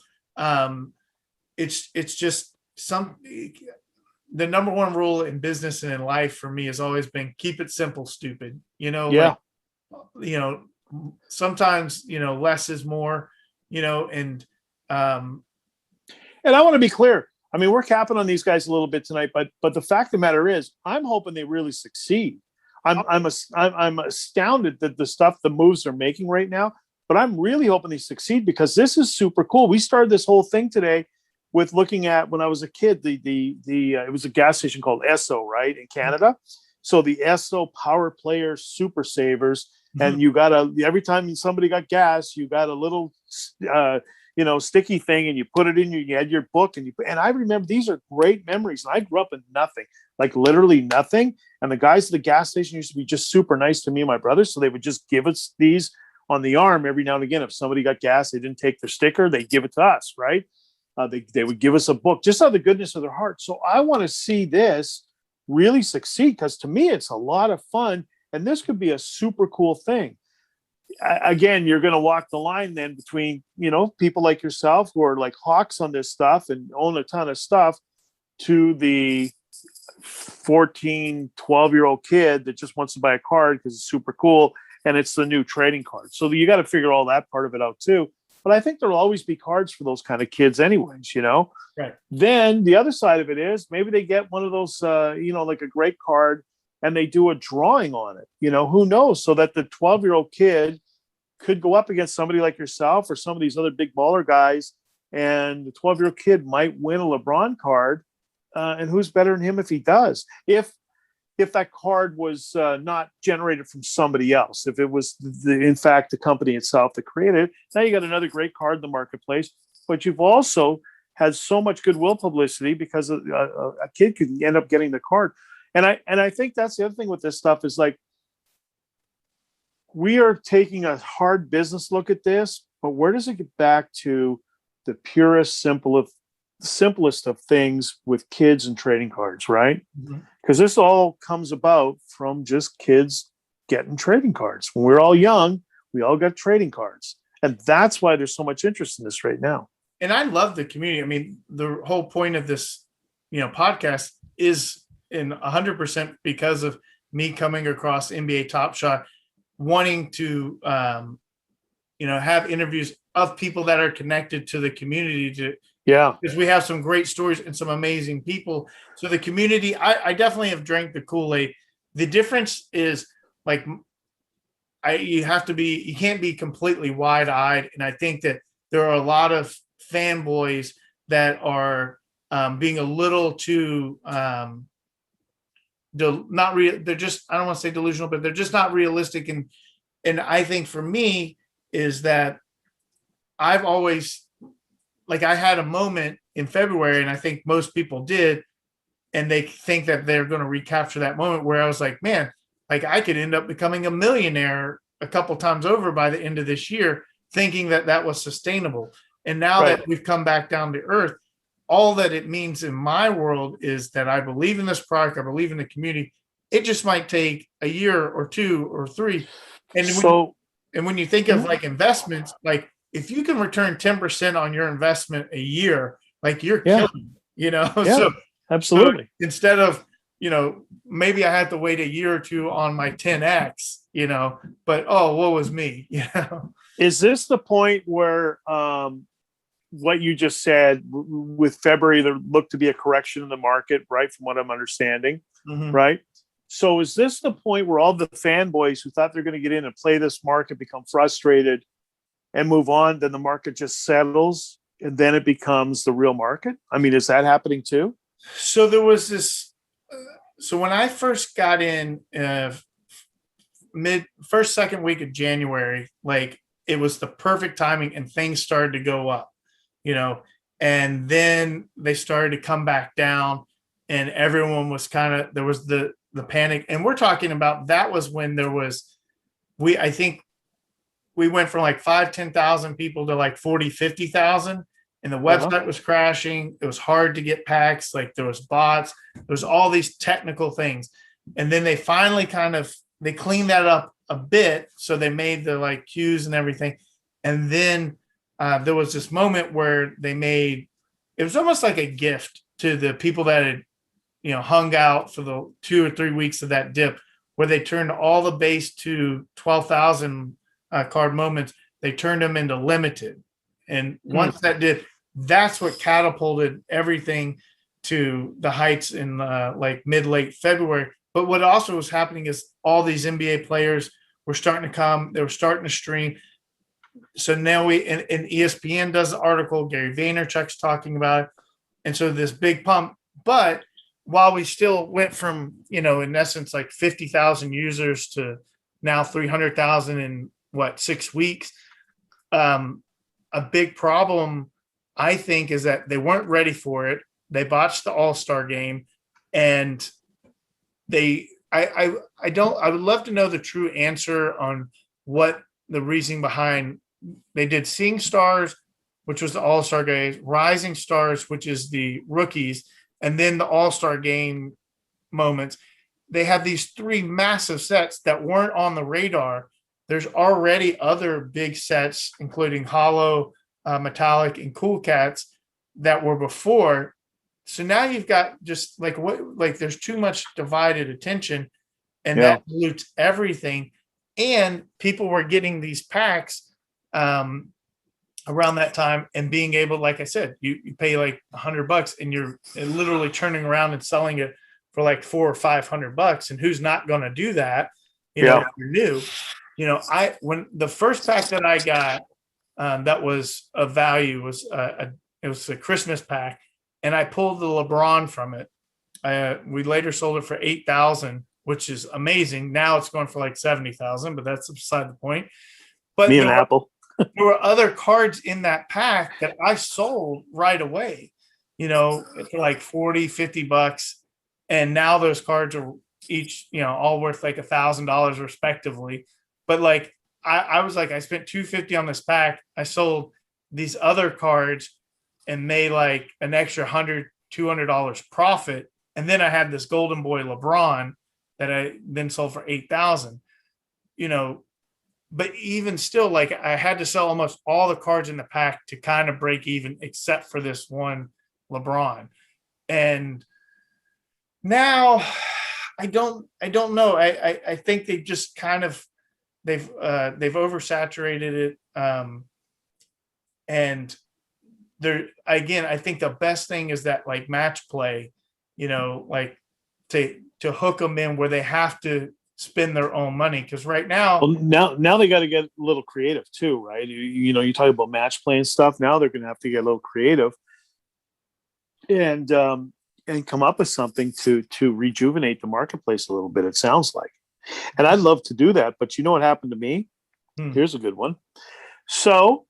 it's just the number one rule in business and in life for me has always been keep it simple, stupid. You know, like, you know, sometimes, you know, less is more, you know, and I want to be clear. I mean, we're capping on these guys a little bit tonight, but the fact of the matter is, I'm hoping they really succeed. I'm astounded that the moves they're making right now, but I'm really hoping they succeed, because this is super cool. We started this whole thing today with looking at, when I was a kid, it was a gas station called Esso, right, in Canada. So the Esso Power Player Super Savers, and you got every time somebody got gas, you got a little sticky thing, and you put it in, you had your book, and I remember, these are great memories. And I grew up in nothing, like literally nothing. And the guys at the gas station used to be just super nice to me and my brothers. So they would just give us these on the arm every now and again. If somebody got gas, they didn't take their sticker, they'd give it to us, right? They would give us a book, just out of the goodness of their heart. So I want to see this really succeed, because to me, it's a lot of fun, and this could be a super cool thing. Again, you're going to walk the line then between, you know, people like yourself who are like hawks on this stuff and own a ton of stuff, to the 14, 12-year-old kid that just wants to buy a card because it's super cool and it's the new trading card. So you got to figure all that part of it out too. But I think there'll always be cards for those kind of kids anyways, you know? Right. Then the other side of it is, maybe they get one of those, like a great card, and they do a drawing on it, you know, who knows? So that the 12-year-old kid could go up against somebody like yourself or some of these other big baller guys, and the 12-year-old kid might win a LeBron card. And who's better than him if he does? If that card was not generated from somebody else, if it was in fact the company itself that created it, now you got another great card in the marketplace. But you've also had so much goodwill publicity, because a kid could end up getting the card. And I think that's the other thing with this stuff is, like, we are taking a hard business look at this, but where does it get back to the purest, simplest of things with kids and trading cards, right? Because this all comes about from just kids getting trading cards. When we were all young, we all got trading cards. And that's why there's so much interest in this right now. And I love the community. I mean, the whole point of this, podcast is in 100% because of me coming across NBA TopShot, wanting to, have interviews of people that are connected to the community because we have some great stories and some amazing people. So the community, I definitely have drank the Kool-Aid. The difference is, like, you can't be completely wide-eyed. And I think that there are a lot of fanboys that are being a little too they're just, I don't want to say delusional, but they're just not realistic. And I think for me is that I've always, like, I had a moment in February, and I think most people did, and they think that they're going to recapture that moment, where I was like, man, like, I could end up becoming a millionaire a couple times over by the end of this year, thinking that that was sustainable. And now Right. that we've come back down to earth, all that it means in my world is that I believe in this product. I believe in the community. It just might take a year or 2 or 3. And when you think of like investments, like if you can return 10% on your investment a year, like you're killing, Yeah, absolutely. So instead of, maybe I had to wait a year or 2 on my 10X, but what was me, Is this the point where what you just said with February, there looked to be a correction in the market, right? From what I'm understanding, right? So is this the point where all the fanboys who thought they're going to get in and play this market become frustrated and move on? Then the market just settles and then it becomes the real market. I mean, is that happening too? So there was this. So when I first got in second week of January, like it was the perfect timing and things started to go up, and then they started to come back down and everyone was there was the panic. And we're talking about, that was when there was, I think we went from like 5,000-10,000 people to like 40,000-50,000. And the website was crashing. It was hard to get packs. Like there was bots. There was all these technical things. And then they finally they cleaned that up a bit. So they made the like queues and everything. And then there was this moment where it was almost like a gift to the people that had, hung out for the 2 or 3 weeks of that dip, where they turned all the base to 12,000 card moments. They turned them into limited. And once that did, that's what catapulted everything to the heights in like late February. But what also was happening is all these NBA players were starting to come. They were starting to stream. So now and ESPN does the article. Gary Vaynerchuk's talking about it. And so this big pump. But while we still went from, in essence, like 50,000 users to now 300,000 in 6 weeks, a big problem, I think, is that they weren't ready for it. They botched the All-Star game, and I would love to know the true answer on what the reasoning behind. They did Seeing Stars, which was the All-Star game, Rising Stars, which is the rookies, and then the All-Star game moments. They have these 3 massive sets that weren't on the radar. There's already other big sets, including Hollow, Metallic, and Cool Cats, that were before. So now you've got just there's too much divided attention, and that dilutes everything. And people were getting these packs around that time and being able, like I said, you pay like $100 and you're literally turning around and selling it for like $400 or $500. And who's not going to do that? If you're new. When the first pack that I got that was of value was it was a Christmas pack, and I pulled the LeBron from it. We later sold it for $8,000, which is amazing. Now it's going for like $70,000, but that's beside the point. But me and Apple. There were other cards in that pack that I sold right away, for like $40-$50. And now those cards are each, all worth like $1,000 respectively. But like, I was like, I spent $250 on this pack. I sold these other cards and made like an extra $100-$200 profit. And then I had this Golden Boy LeBron that I then sold for $8,000, but even still, like I had to sell almost all the cards in the pack to kind of break even, except for this one LeBron. And now I don't know. I think they just kind of, they've oversaturated it. And there, again, I think the best thing is that like match play, like to hook them in where they have to spend their own money. Because right now, now they got to get a little creative too, right? You talk about match play and stuff. Now they're going to have to get a little creative and come up with something to rejuvenate the marketplace a little bit. It sounds like, and I'd love to do that. But you know what happened to me? Here's a good one. So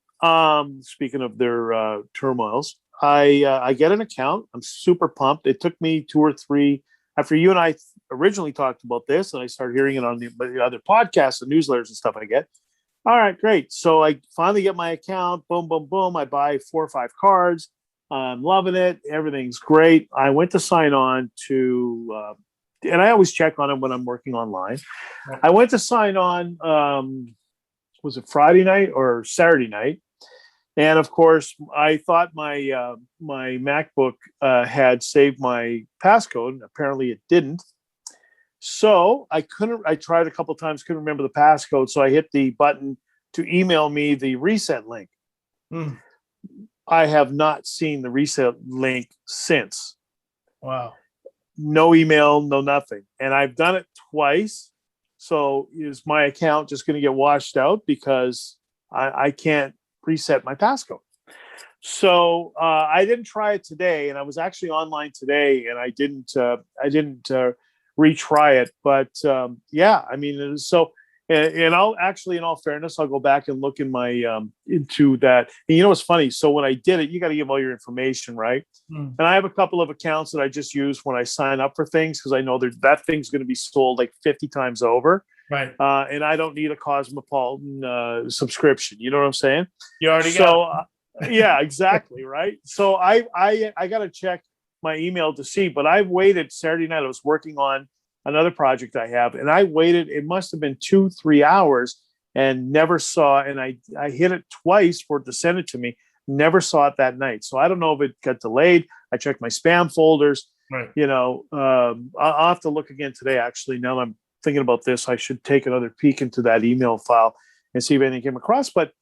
speaking of their turmoils, I get an account. I'm super pumped. It took me 2 or 3 after you and I originally talked about this, and I started hearing it on the other podcasts and newsletters and stuff I get. All right, great. So I finally get my account. Boom, boom, boom. I buy 4 or 5 cards. I'm loving it. Everything's great. I went to sign on to, and I always check on it when I'm working online. I went to sign on. Was it Friday night or Saturday night? And of course, I thought my MacBook had saved my passcode. Apparently, it didn't. So I couldn't. I tried a couple times, couldn't remember the passcode. So I hit the button to email me the reset link. Hmm. I have not seen the reset link since. Wow. No email, no nothing. And I've done it twice. So is my account just going to get washed out because I can't reset my passcode? So I didn't try it today, and I was actually online today, and I didn't retry it. But yeah, I mean, so and I'll actually, in all fairness, I'll go back and look in my into that. And you know what's funny? So when I did it, you got to give all your information, right? And I have a couple of accounts that I just use when I sign up for things because I know that thing's going to be sold like 50 times over. Right. And I don't need a Cosmopolitan subscription. You know what I'm saying? You already got yeah, exactly. Right. So I got to check my email to see, but I've waited Saturday night. I was working on another project I have, and I waited. It must have been 2-3 hours and never saw. And I hit it twice for it to send it to me. Never saw it that night. So I don't know if it got delayed. I checked my spam folders. Right. You know, I'll have to look again today. Actually, now that I'm thinking about this, I should take another peek into that email file and see if anything came across. But,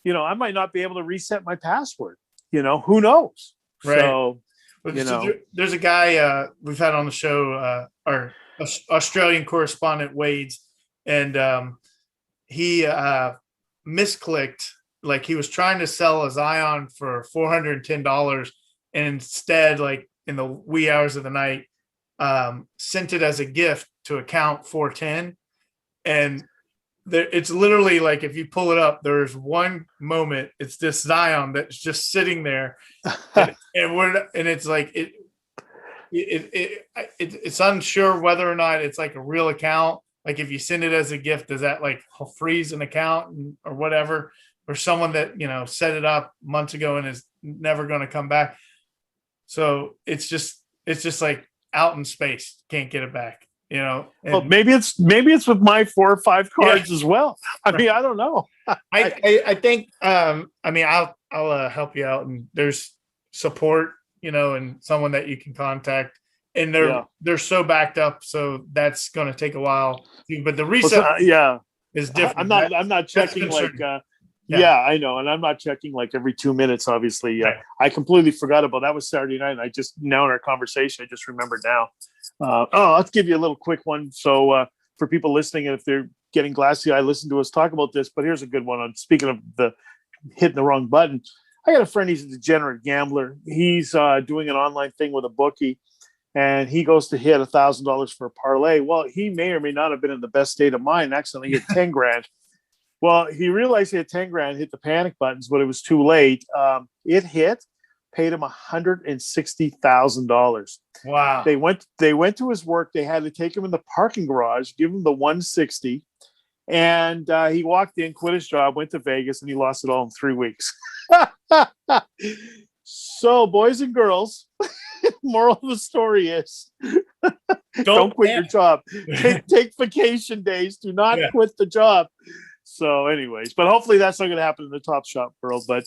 you know, I might not be able to reset my password. You know, who knows? Right. So, there's a guy we've had on the show, our Australian correspondent Wade's, and he misclicked. Like he was trying to sell a Zion for $410, and instead, like in the wee hours of the night, sent it as a gift to account 410. And it's literally like, if you pull it up, there's one moment, it's this Zion that's just sitting there, and it's like it's unsure whether or not it's like a real account. Like if you send it as a gift, does that like freeze an account or whatever? Or someone that, you know, set it up months ago and is never going to come back. So it's just like out in space. Can't get it back, you know? And well, maybe it's with my 4 or 5 cards as well. I mean, I don't know. I think, I mean, I'll help you out, and there's support, you know, and someone that you can contact, and they're so backed up. So that's going to take a while, but the reset is different. I'm not checking like, yeah, I know. And I'm not checking like every 2 minutes, obviously. Right. I completely forgot about that. Was Saturday night. And I just, now in our conversation, I just remembered now. Let's give you a little quick one. So for people listening, and if they're getting glassy, I listen to us talk about this, but here's a good one. On speaking of the hitting the wrong button, I got a friend, he's a degenerate gambler. He's doing an online thing with a bookie, and he goes to hit $1,000 for a parlay. Well, he may or may not have been in the best state of mind, accidentally hit 10 grand. Well, he realized he had 10 grand, hit the panic buttons, but it was too late. It hit, paid him $160,000. Wow. They went to his work. They had to take him in the parking garage, give him the 160. And he walked in, quit his job, went to Vegas, and he lost it all in 3 weeks. So, boys and girls, moral of the story is don't quit your job. Take vacation days. Do not quit the job. So anyways, but hopefully that's not going to happen in the Top Shot world. But,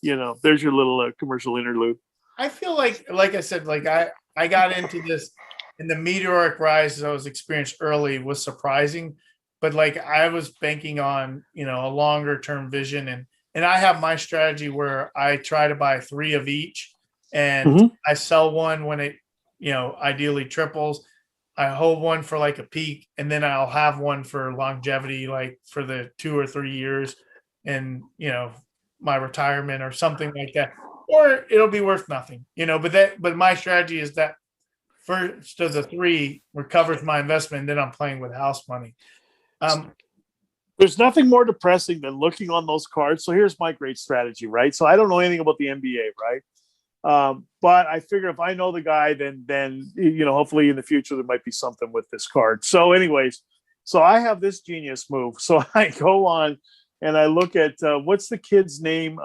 you know, there's your little commercial interlude. I feel like I said, like I got into this, and the meteoric rise I was experienced early was surprising, but like I was banking on, you know, a longer term vision, and I have my strategy where I try to buy 3 of each, and I sell one when it, you know, ideally triples. I hold one for like a peak, and then I'll have one for longevity, like for the 2 or 3 years, and, you know, my retirement or something like that, or it'll be worth nothing, you know. But my strategy is that first of the 3 recovers my investment, and then I'm playing with house money. There's nothing more depressing than looking on those cards. So here's my great strategy, right? So I don't know anything about the NBA, right? But I figure if I know the guy, then, you know, hopefully in the future, there might be something with this card. So anyways, so I have this genius move. So I go on and I look at what's the kid's name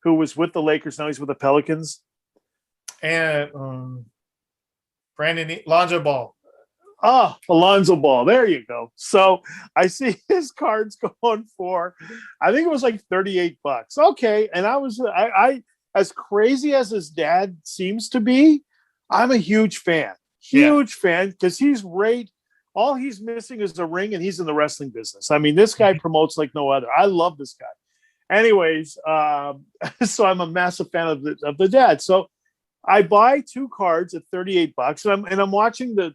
who was with the Lakers, now he's with the Pelicans. And Lonzo Ball. Oh, Alonzo Ball. There you go. So I see his cards going for, I think it was like $38. Okay. And I as crazy as his dad seems to be, I'm a huge fan. Huge fan, because he's great. All he's missing is a ring, and he's in the wrestling business. I mean, this guy promotes like no other. I love this guy. Anyways, so I'm a massive fan of the dad. So I buy 2 cards at $38, and I'm watching the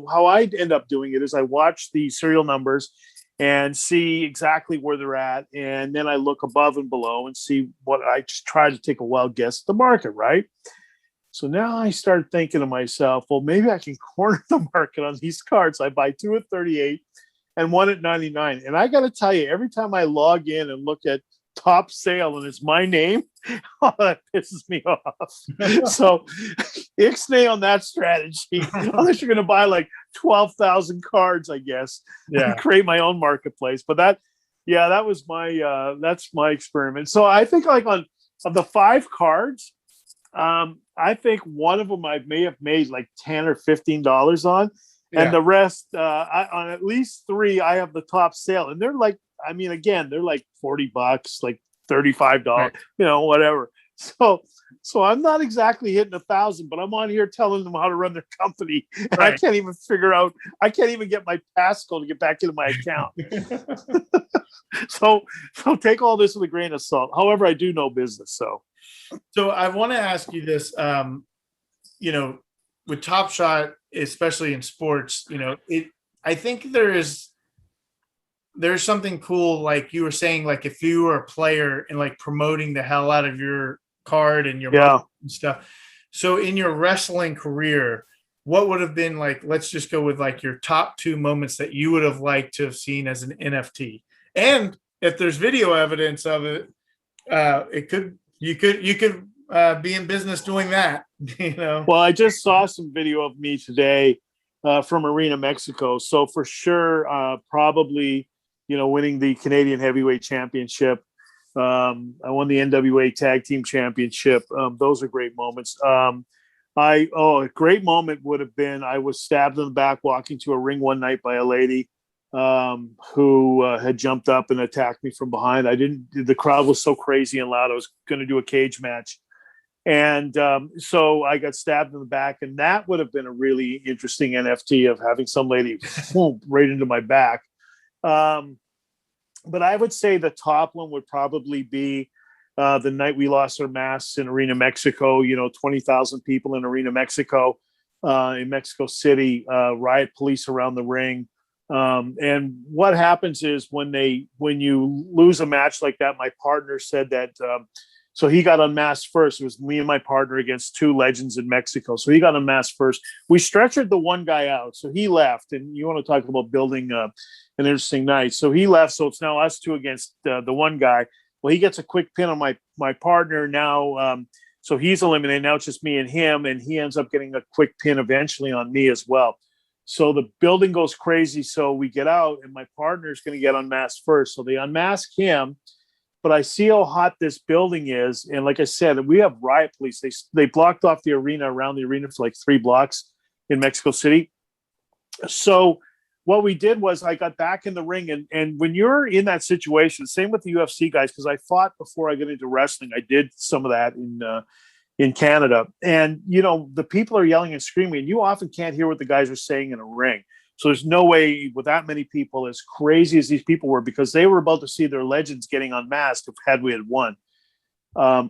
how I end up doing it is I watch the serial numbers and see exactly where they're at, and then I look above and below and see what I just try to take a wild guess at the market, right? So now I start thinking to myself, well, maybe I can corner the market on these cards. I buy 2 at 38 and 1 at 99. And I got to tell you, every time I log in and look at top sale and it's my name, oh, that pisses me off. So ixnay on that strategy, unless you're going to buy like 12,000 cards, I guess, and create my own marketplace. But that was that's my experiment. So I think like of the 5 cards, I think one of them I may have made like $10 or $15 on, and the rest on at least 3 I have the top sale, and they're like, I mean, again, they're like $40, like $35, right, whatever. So I'm not exactly hitting 1,000, but I'm on here telling them how to run their company. And right. I can't even get my passcode to get back into my account. So take all this with a grain of salt. However, I do know business. So I want to ask you this, with TopShot, especially in sports, I think there's something cool, like you were saying, like if you were a player and like promoting the hell out of your card and your and stuff. So in your wrestling career, what would have been like, let's just go with like your top 2 moments that you would have liked to have seen as an NFT. And if there's video evidence of it, you could be in business doing that, Well, I just saw some video of me today from Arena Mexico. So for sure, probably, winning the Canadian Heavyweight Championship. I won the NWA Tag Team Championship. Those are great moments. A great moment would have been, I was stabbed in the back walking to a ring one night by a lady who had jumped up and attacked me from behind. The crowd was so crazy and loud. I was going to do a cage match. And so I got stabbed in the back, and that would have been a really interesting NFT of having some lady right into my back. But I would say the top one would probably be the night we lost our masks in Arena Mexico, 20,000 people in Arena Mexico, in Mexico City, riot police around the ring. And what happens is when you lose a match like that, my partner said that, so he got unmasked first. It was me and my partner against 2 legends in Mexico. So he got unmasked first. We stretchered the one guy out. So he left. And you want to talk about building an interesting night. So he left. So it's now us 2 against the one guy. Well, he gets a quick pin on my partner now. So he's eliminated. Now it's just me and him. And he ends up getting a quick pin eventually on me as well. So the building goes crazy. So we get out, and my partner's going to get unmasked first. So they unmask him. But I see how hot this building is. And like I said, we have riot police. They blocked off the arena, around the arena, for like 3 blocks in Mexico City. So what we did was I got back in the ring. And when you're in that situation, same with the UFC guys, because I fought before I got into wrestling. I did some of that in Canada. And, the people are yelling and screaming, and you often can't hear what the guys are saying in a ring. So there's no way with that many people, as crazy as these people were, because they were about to see their legends getting unmasked had we had won.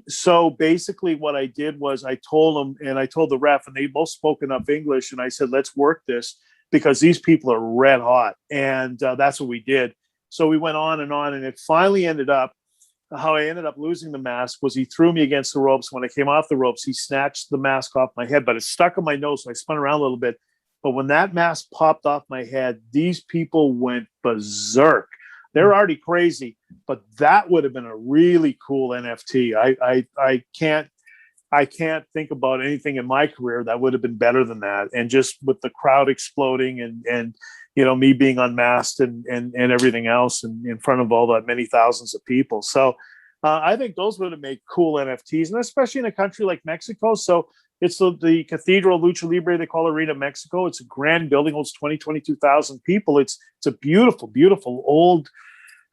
So basically what I did was I told them, and I told the ref, and they both spoke enough English, and I said, let's work this because these people are red hot. And that's what we did. So we went on, and it finally ended up, how I ended up losing the mask was he threw me against the ropes. When I came off the ropes, he snatched the mask off my head, but it stuck on my nose. So I spun around a little bit. But when that mask popped off my head, these people went berserk. They're already crazy, but that would have been a really cool NFT. I can't I can't think about anything in my career that would have been better than that. And just with the crowd exploding and me being unmasked and everything else and in front of all that many thousands of people. So I think those would have made cool NFTs, and especially in a country like Mexico. So it's the Cathedral Lucha Libre, they call Arena Mexico. It's a grand building, holds 22,000 people. It's a beautiful, beautiful old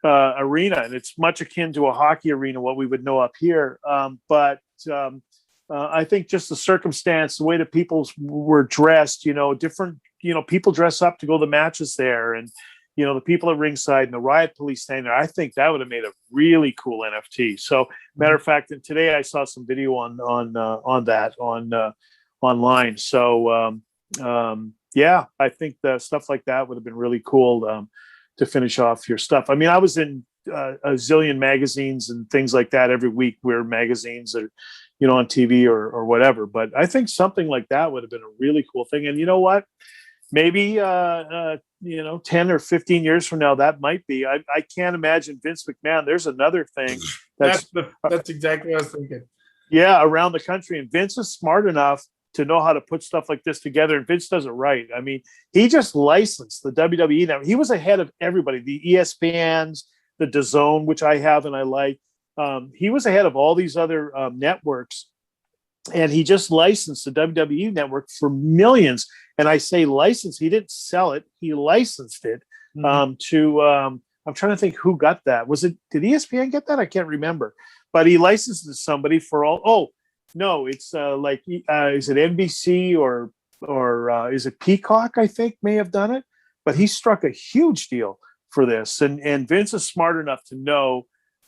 arena, and it's much akin to a hockey arena, what we would know up here. But I think just the circumstance, the way that people were dressed, different, people dress up to go to the matches there, and the people at ringside and the riot police standing there. I think that would have made a really cool NFT. So, matter of fact, and today I saw some video on that online. So, I think the stuff like that would have been really cool to finish off your stuff. I mean, I was in a zillion magazines and things like that every week. Weird magazines or on TV or whatever. But I think something like that would have been a really cool thing. And you know what? Maybe 10 or 15 years from now, that might be. I can't imagine Vince McMahon. There's another thing that's exactly what I was thinking. Yeah, around the country, and Vince is smart enough to know how to put stuff like this together, and Vince does it right. I mean, he just licensed the WWE. Now he was ahead of everybody, the ESPNs, the DAZN, which I have and I like. He was ahead of all these other networks, and he just licensed the WWE network for millions. And I say license, he didn't sell it. He licensed it to, I'm trying to think who got that. Did ESPN get that? I can't remember. But he licensed it to somebody for it's is it NBC or is it Peacock, I think, may have done it. But he struck a huge deal for this. And Vince is smart enough to know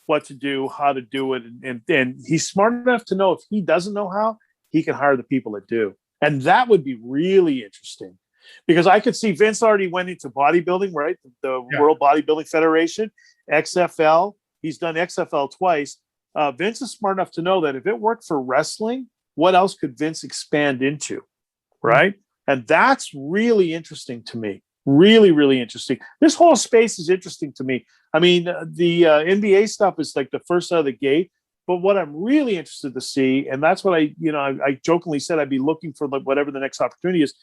what to do, how to do it. And he's smart enough to know if he doesn't know how, he can hire the people that do. And that would be really interesting, because I could see Vince already went into bodybuilding, right? The World Bodybuilding Federation, XFL. He's done XFL twice. Vince is smart enough to know that if it worked for wrestling, what else could Vince expand into, right? And that's really interesting to me. Really, really interesting. This whole space is interesting to me. I mean, the NBA stuff is like the first out of the gate. But what I'm really interested to see, and that's what I jokingly said I'd be looking for whatever the next opportunity is.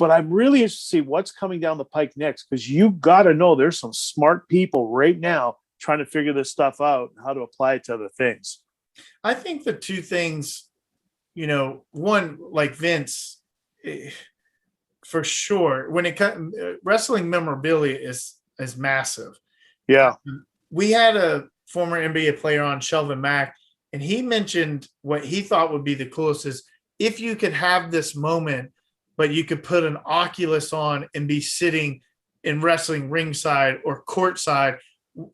But I'm really interested to see what's coming down the pike next, because you got to know there's some smart people right now trying to figure this stuff out and how to apply it to other things. I think the two things, one, like Vince, for sure, when it comes, wrestling memorabilia is massive. Yeah. We had a former NBA player on, Shelvin Mack, and he mentioned what he thought would be the coolest is if you could have this moment, but you could put an Oculus on and be sitting in wrestling ringside or courtside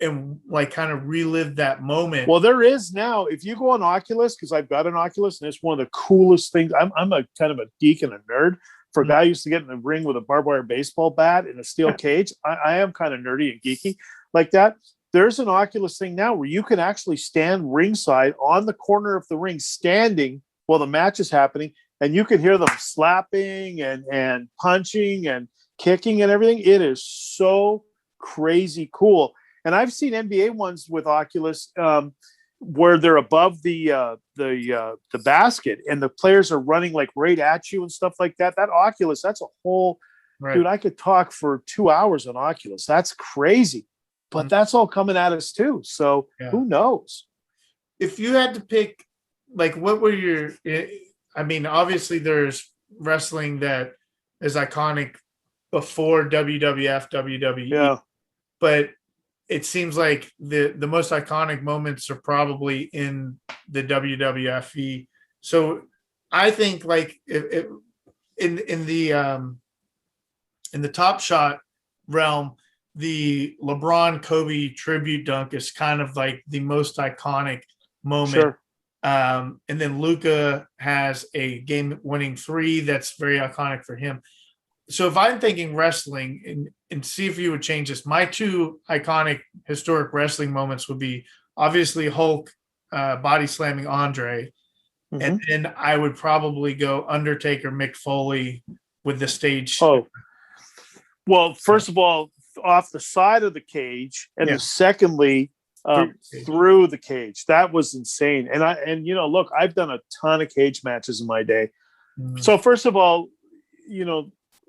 and like kind of relive that moment. Well, there is now, if you go on Oculus, because I've got an Oculus and it's one of the coolest things. I'm a kind of a geek and a nerd. For a guy who used to get in the ring with a barbed wire baseball bat in a steel cage, I am kind of nerdy and geeky like that. There's an Oculus thing now where you can actually stand ringside on the corner of the ring, standing while the match is happening, and you can hear them slapping and punching and kicking and everything. It is so crazy cool. And I've seen NBA ones with Oculus where they're above the basket and the players are running like right at you and stuff like that. That Oculus, that's a whole dude. I could talk for 2 hours on Oculus. That's crazy. But that's all coming at us too. So who knows? If you had to pick, like, what were your, I mean, obviously there's wrestling that is iconic before WWF, WWE, but it seems like the most iconic moments are probably in the WWFE. So I think like if in the TopShot realm, the LeBron Kobe tribute dunk is kind of like the most iconic moment. Sure. And then Luka has a game-winning three that's very iconic for him. So if I'm thinking wrestling and see if you would change this, my two iconic historic wrestling moments would be obviously Hulk body slamming Andre. Mm-hmm. And then I would probably go Undertaker, Mick Foley with the stage. Oh, well, first of all, off the side of the cage, and then secondly, through the cage. That was insane. And look, I've done a ton of cage matches in my day. So first of all,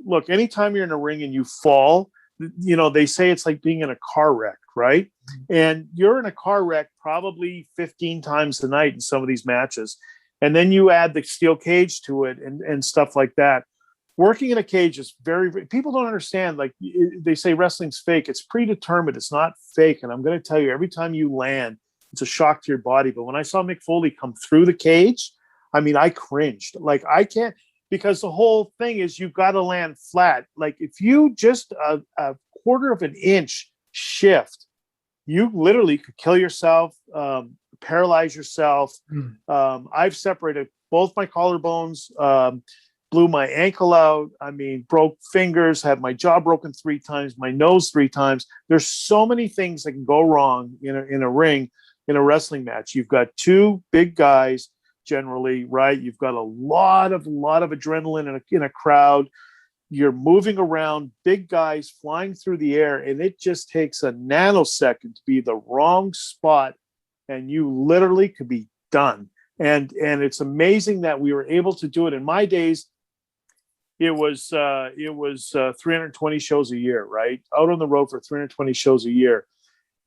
look, anytime you're in a ring and you fall, they say it's like being in a car wreck, right? And you're in a car wreck probably 15 times a night in some of these matches. And then you add the steel cage to it and stuff like that. Working in a cage is people don't understand. Like they say wrestling's fake. It's predetermined. It's not fake. And I'm going to tell you, every time you land, it's a shock to your body. But when I saw Mick Foley come through the cage, I mean, I cringed. Like I can't, because the whole thing is you've got to land flat. Like if you just a quarter of an inch shift, you literally could kill yourself, paralyze yourself. I've separated both my collarbones, blew my ankle out. I mean, broke fingers, had my jaw broken 3 times, my nose 3 times. There's so many things that can go wrong in a ring, in a wrestling match. You've got 2 big guys generally, right? You've got a lot of adrenaline in a crowd. You're moving around, big guys flying through the air, and it just takes a nanosecond to be the wrong spot, and you literally could be done. And it's amazing that we were able to do it. In my days, it was 320 shows a year, right? Out on the road for 320 shows a year.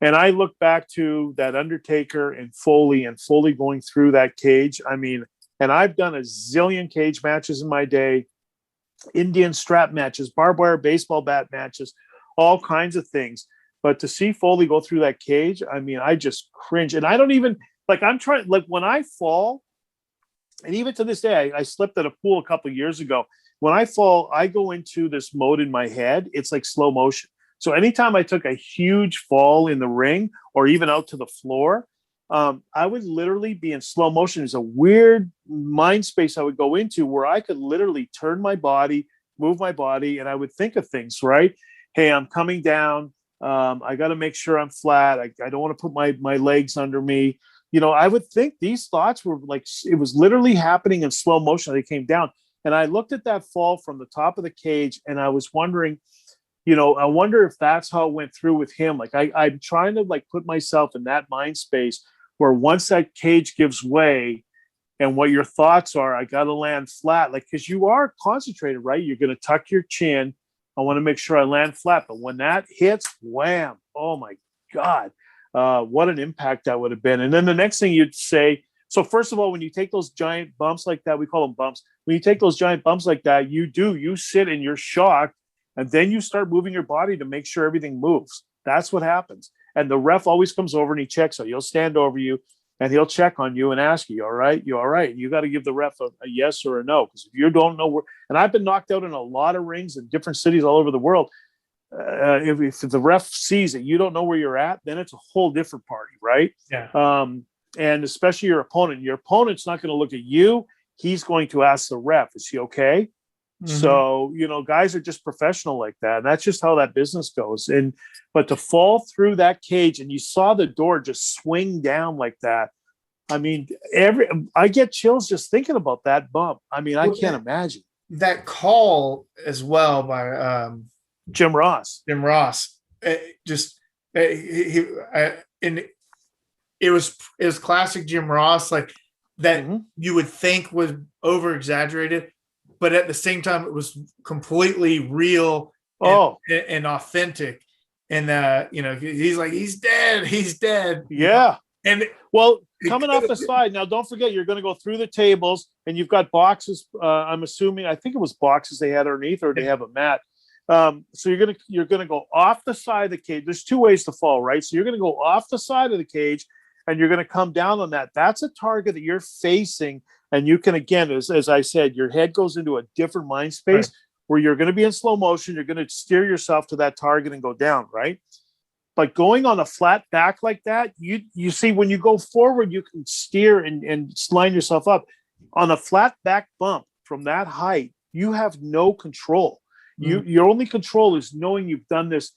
And I look back to that Undertaker and Foley going through that cage. I mean, and I've done a zillion cage matches in my day, Indian strap matches, barbed wire baseball bat matches, all kinds of things. But to see Foley go through that cage, I mean, I just cringe. And I don't even, I'm trying, when I fall, and even to this day, I slipped at a pool a couple of years ago. When I fall, I go into this mode in my head. It's like slow motion. So anytime I took a huge fall in the ring or even out to the floor, I would literally be in slow motion. There's a weird mind space I would go into where I could literally turn my body, move my body, and I would think of things, right? Hey, I'm coming down. I got to make sure I'm flat. I don't want to put my legs under me. I would think these thoughts were like, it was literally happening in slow motion. They came down. And I looked at that fall from the top of the cage and I was wondering, I wonder if that's how it went through with him. Like I'm trying to put myself in that mind space where once that cage gives way and what your thoughts are, I got to land flat. Cause you are concentrated, right? You're going to tuck your chin. I want to make sure I land flat. But when that hits, wham, oh my God, what an impact that would have been. And then the next thing you'd say, so first of all, when you take those giant bumps like that, we call them bumps. When you take those giant bumps like that, you sit and you're shocked. And then you start moving your body to make sure everything moves. That's what happens. And the ref always comes over and he checks. So he'll stand over you and he'll check on you and ask you, all right, you all right? And you got to give the ref a yes or a no. Because if you don't know where, and I've been knocked out in a lot of rings in different cities all over the world. If the ref sees it, you don't know where you're at, then it's a whole different party, right? Yeah. And especially your opponent. Your opponent's not going to look at you. He's going to ask the ref, is he okay? Mm-hmm. So, guys are just professional like that. And that's just how that business goes. But to fall through that cage and you saw the door just swing down like that. I mean, I get chills just thinking about that bump. I mean, I can't imagine. That call as well by Jim Ross. It was classic Jim Ross, that mm-hmm. you would think was over exaggerated, but at the same time, it was completely real and authentic. And he's like, he's dead. Yeah. And coming off the side now, don't forget you're going to go through the tables, and you've got boxes. I'm assuming, I think it was boxes they had underneath, or they have a mat. So you're gonna go off the side of the cage. There's 2 ways to fall, right? So you're gonna go off the side of the cage, and you're gonna come down on that. That's a target that you're facing, and you can, again, as I said, your head goes into a different mind space where you're gonna be in slow motion. You're gonna steer yourself to that target and go down, right? But going on a flat back like that, you see when you go forward, you can steer and line yourself up. On a flat back bump from that height, you have no control. Your only control is knowing you've done this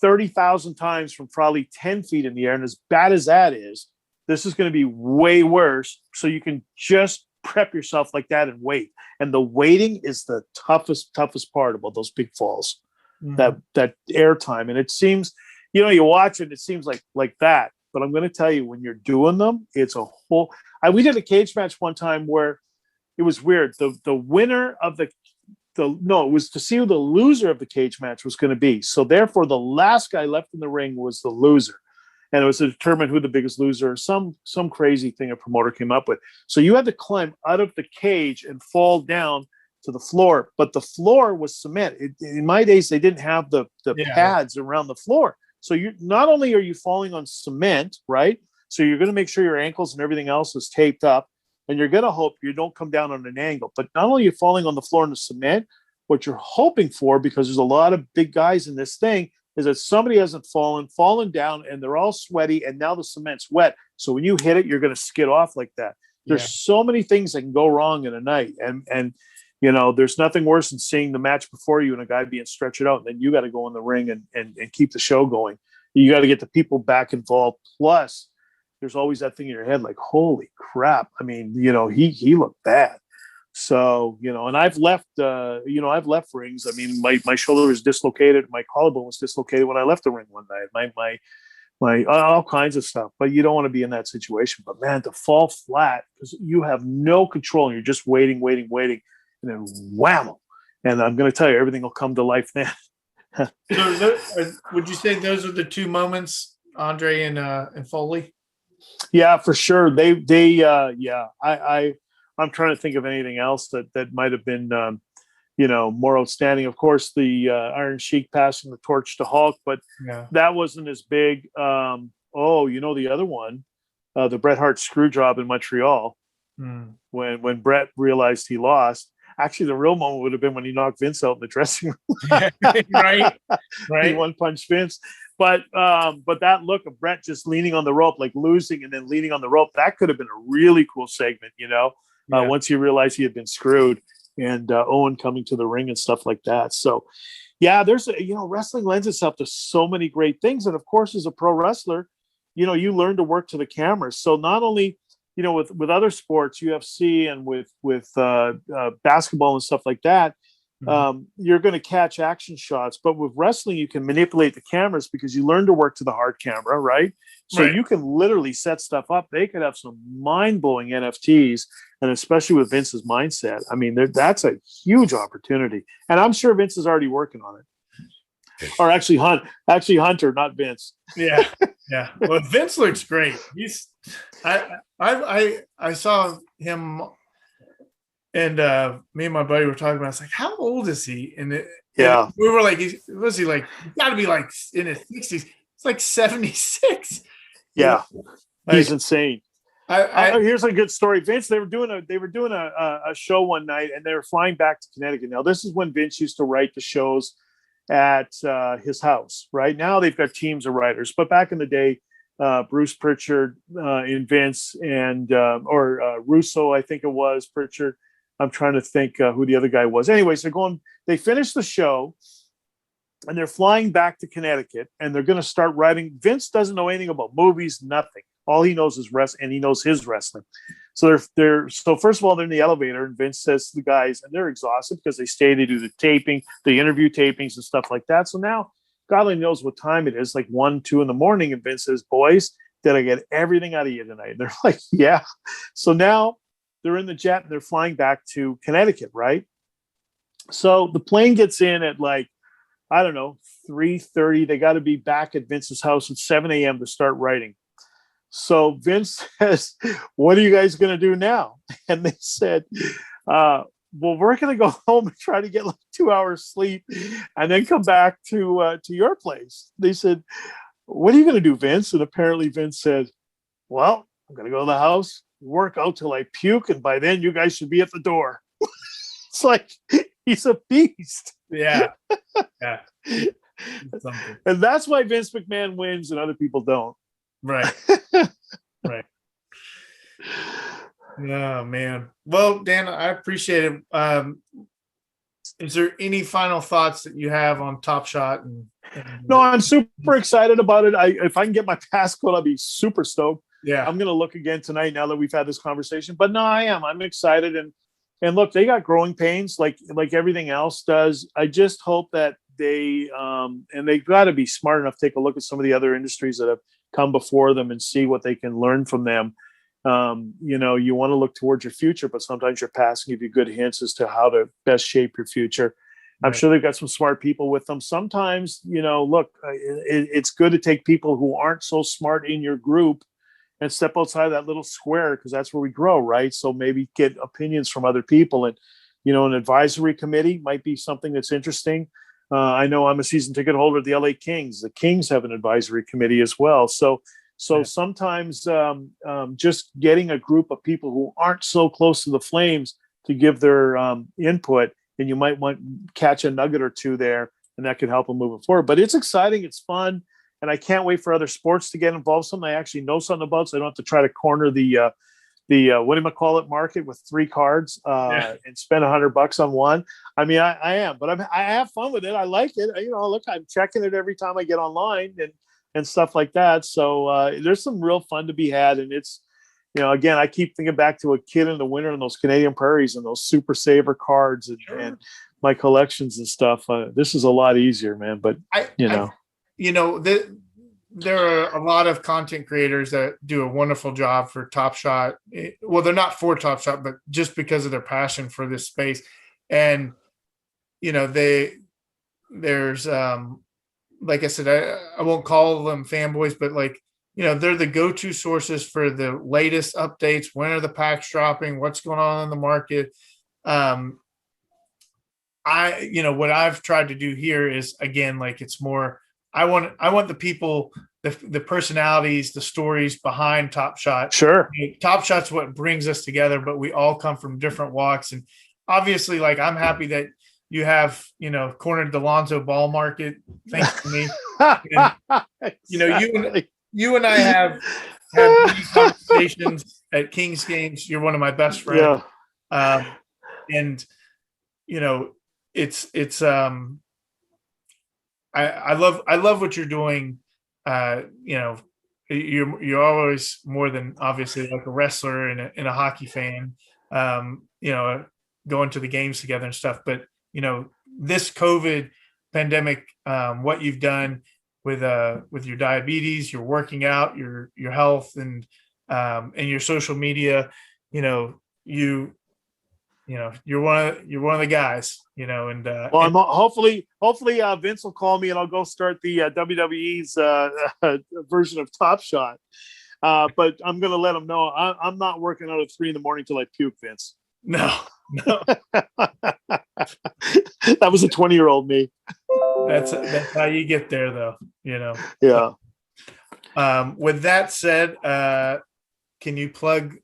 30,000 times from probably 10 feet in the air. And as bad as that is, this is going to be way worse. So you can just prep yourself like that and wait. And the waiting is the toughest part about those big falls, that air time. And it seems, you watch it, it seems like that. but I'm going to tell you, when you're doing them, it's a whole. We did a cage match one time where it was weird. The winner of it was to see who the loser of the cage match was going to be. So therefore, the last guy left in the ring was the loser, and it was to determine who the biggest loser. Some crazy thing a promoter came up with. So you had to climb out of the cage and fall down to the floor, but the floor was cement. In my days, they didn't have the pads around the floor. So you not only are you falling on cement, right? So you're going to make sure your ankles and everything else is taped up, and you're going to hope you don't come down on an angle. But not only are you falling on the floor in the cement, what you're hoping for, because there's a lot of big guys in this thing, is that somebody hasn't fallen down, and they're all sweaty, and now the cement's wet. So when you hit it, you're going to skid off like that. There's so many things that can go wrong in a night, and you know, there's nothing worse than seeing the match before you and a guy being stretched out, and then you got to go in the ring and keep the show going. You got to get the people back involved. Plus, there's always that thing in your head like, holy crap. I mean, you know, he looked bad. So, you know, and I've left rings. I mean, my shoulder was dislocated. My collarbone was dislocated when I left the ring one night. My all kinds of stuff, but you don't want to be in that situation. But man, to fall flat because you have no control and you're just waiting, and then whammo. And I'm going to tell you, everything will come to life then. So would you say those are the two moments, Andre and Foley? Yeah, for sure. I'm trying to think of anything else that might have been, more outstanding. Of course, the Iron Sheik passing the torch to Hulk, but that wasn't as big. The other one, the Bret Hart screw job in Montreal, when Bret realized he lost. Actually, the real moment would have been when he knocked Vince out in the dressing room. right. He one punched Vince. But that look of Bret just leaning on the rope, like losing and then leaning on the rope, that could have been a really cool segment, once he realized he had been screwed, and Owen coming to the ring and stuff like that. So, there's wrestling lends itself to so many great things. And of course, as a pro wrestler, you learn to work to the cameras. So not only, with other sports, UFC and with basketball and stuff like that, you're going to catch action shots. But with wrestling, you can manipulate the cameras because you learn to work to the hard camera, right? So you can literally set stuff up. They could have some mind-blowing NFTs, and especially with Vince's mindset. I mean, that's a huge opportunity. And I'm sure Vince is already working on it. Or actually Hunter, not Vince. Yeah. Well, Vince looks great. I saw him, and me and my buddy were talking about. It's like, how old is he? And we were like, was he like? Got to be like in his 60s. It's like 76. Yeah, he's insane. Here's a good story. Vince, they were doing a show one night, and they were flying back to Connecticut. Now, this is when Vince used to write the shows at his house. Right now, they've got teams of writers, but back in the day, Bruce Pritchard and Vince and Russo, I think it was Pritchard. I'm trying to think who the other guy was. Anyways, they finished the show, and they're flying back to Connecticut, and they're going to start writing. Vince doesn't know anything about movies, nothing. All he knows is wrestling, and he knows his wrestling. So so first of all, they're in the elevator, and Vince says to the guys, and they're exhausted because they do the taping, the interview tapings and stuff like that. So now, God only knows what time it is, like 1, 2 in the morning, and Vince says, "Boys, did I get everything out of you tonight?" And they're like, "Yeah." So now they're in the jet, and they're flying back to Connecticut, right? So the plane gets in at 3:30. They got to be back at Vince's house at 7 a.m. to start writing. So Vince says, "What are you guys going to do now?" And they said, "Well, we're going to go home and try to get 2 hours sleep and then come back to your place." They said, "What are you going to do, Vince?" And apparently Vince said, "Well, I'm going to go to the house, work out till I puke, and by then you guys should be at the door." It's like, he's a beast. Yeah. And that's why Vince McMahon wins and other people don't. Right. Oh, man. Well, Dan, I appreciate it. Is there any final thoughts that you have on TopShot? No, I'm super excited about it. If I can get my passcode, I'll be super stoked. Yeah. I'm going to look again tonight now that we've had this conversation. But no, I'm excited. And look, they got growing pains like everything else does. I just hope that they and they've got to be smart enough to take a look at some of the other industries that have come before them and see what they can learn from them. You want to look towards your future, but sometimes your past can give you good hints as to how to best shape your future. I'm sure they've got some smart people with them. Sometimes, it's good to take people who aren't so smart in your group and step outside that little square, because that's where we grow, right? So maybe get opinions from other people. And, an advisory committee might be something that's interesting. I know I'm a season ticket holder of the LA Kings. The Kings have an advisory committee as well. So sometimes just getting a group of people who aren't so close to the Flames to give their input, and you might want to catch a nugget or two there, and that could help them move it forward. But it's exciting. It's fun. And I can't wait for other sports to get involved. Something I actually know something about, so I don't have to try to corner the market with 3 cards and spend $100 on one. I mean, I am, but I have fun with it. I like it. Look, I'm checking it every time I get online and stuff like that. So there's some real fun to be had. And it's, again, I keep thinking back to a kid in the winter in those Canadian prairies and those Super Saver cards and my collections and stuff. This is a lot easier, man. But there are a lot of content creators that do a wonderful job for TopShot. Well, they're not for TopShot, but just because of their passion for this space. And, there's, like I said, I won't call them fanboys, but they're the go-to sources for the latest updates. When are the packs dropping? What's going on in the market? What I've tried to do here is, again, it's more, I want the people, the personalities, the stories behind TopShot. Sure. TopShot's what brings us together, but we all come from different walks. And obviously, I'm happy that you have, cornered the Lonzo Ball market. Thanks to me. And, exactly. you and I have these conversations at Kings games. You're one of my best friends. Yeah. And it's I love what you're doing. You're always more than obviously like a wrestler and a hockey fan. Going to the games together and stuff. But this COVID pandemic, what you've done with your diabetes, your working out, your health, and your social media, you're one of the guys, and well, hopefully Vince will call me and I'll go start the WWE's version of TopShot. But I'm going to let him know I'm not working out at 3 a.m. till I puke, Vince. No. That was a 20-year-old me. That's how you get there, though. Yeah. With that said, can you plug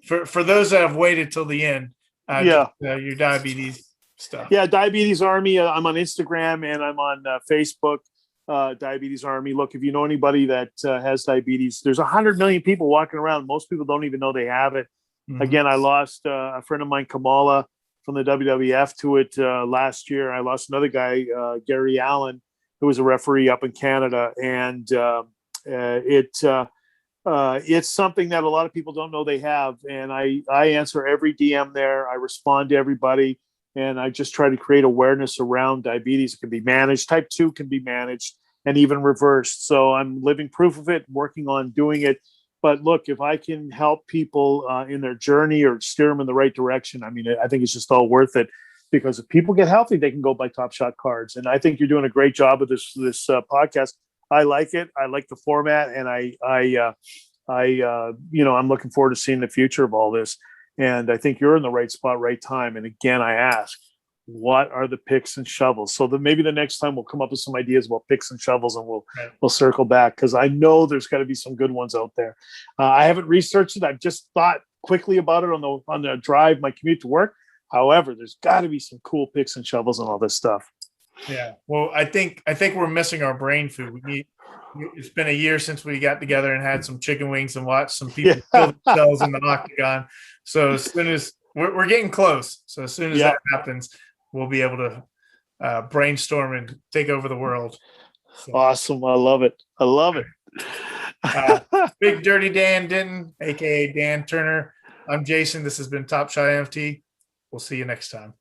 for those that have waited till the end? Your diabetes stuff. Yeah, Diabetes Army. I'm on Instagram and I'm on Facebook. Diabetes Army. Look, if you know anybody that has diabetes, there's 100 million people walking around. Most people don't even know they have it. Mm-hmm. Again, I lost a friend of mine, Kamala, from the WWF to it last year. I lost another guy, Gary Allen, who was a referee up in Canada, and it's something that a lot of people don't know they have. And I answer every DM there. I respond to everybody, and I just try to create awareness around diabetes. It can be managed. Type 2 can be managed and even reversed. So I'm living proof of it, working on doing it. But look, if I can help people in their journey or steer them in the right direction, I mean, I think it's just all worth it, because if people get healthy, they can go buy TopShot cards. And I think you're doing a great job of this podcast. I like it. I like the format, and I'm looking forward to seeing the future of all this. And I think you're in the right spot, right time. And again, I ask, what are the picks and shovels? So that maybe the next time we'll come up with some ideas about picks and shovels, and we'll circle back, because I know there's got to be some good ones out there. I haven't researched it. I've just thought quickly about it on the drive, my commute to work. However, there's got to be some cool picks and shovels and all this stuff. Yeah. Well, I think we're missing our brain food. It's been a year since we got together and had some chicken wings and watched some people kill themselves in the octagon. So as soon as we're getting close, so as soon as that happens, we'll be able to brainstorm and take over the world. So. Awesome. I love it. Big Dirty Dan Denton, aka Dan Turner. I'm Jason. This has been TopShot NFT. We'll see you next time.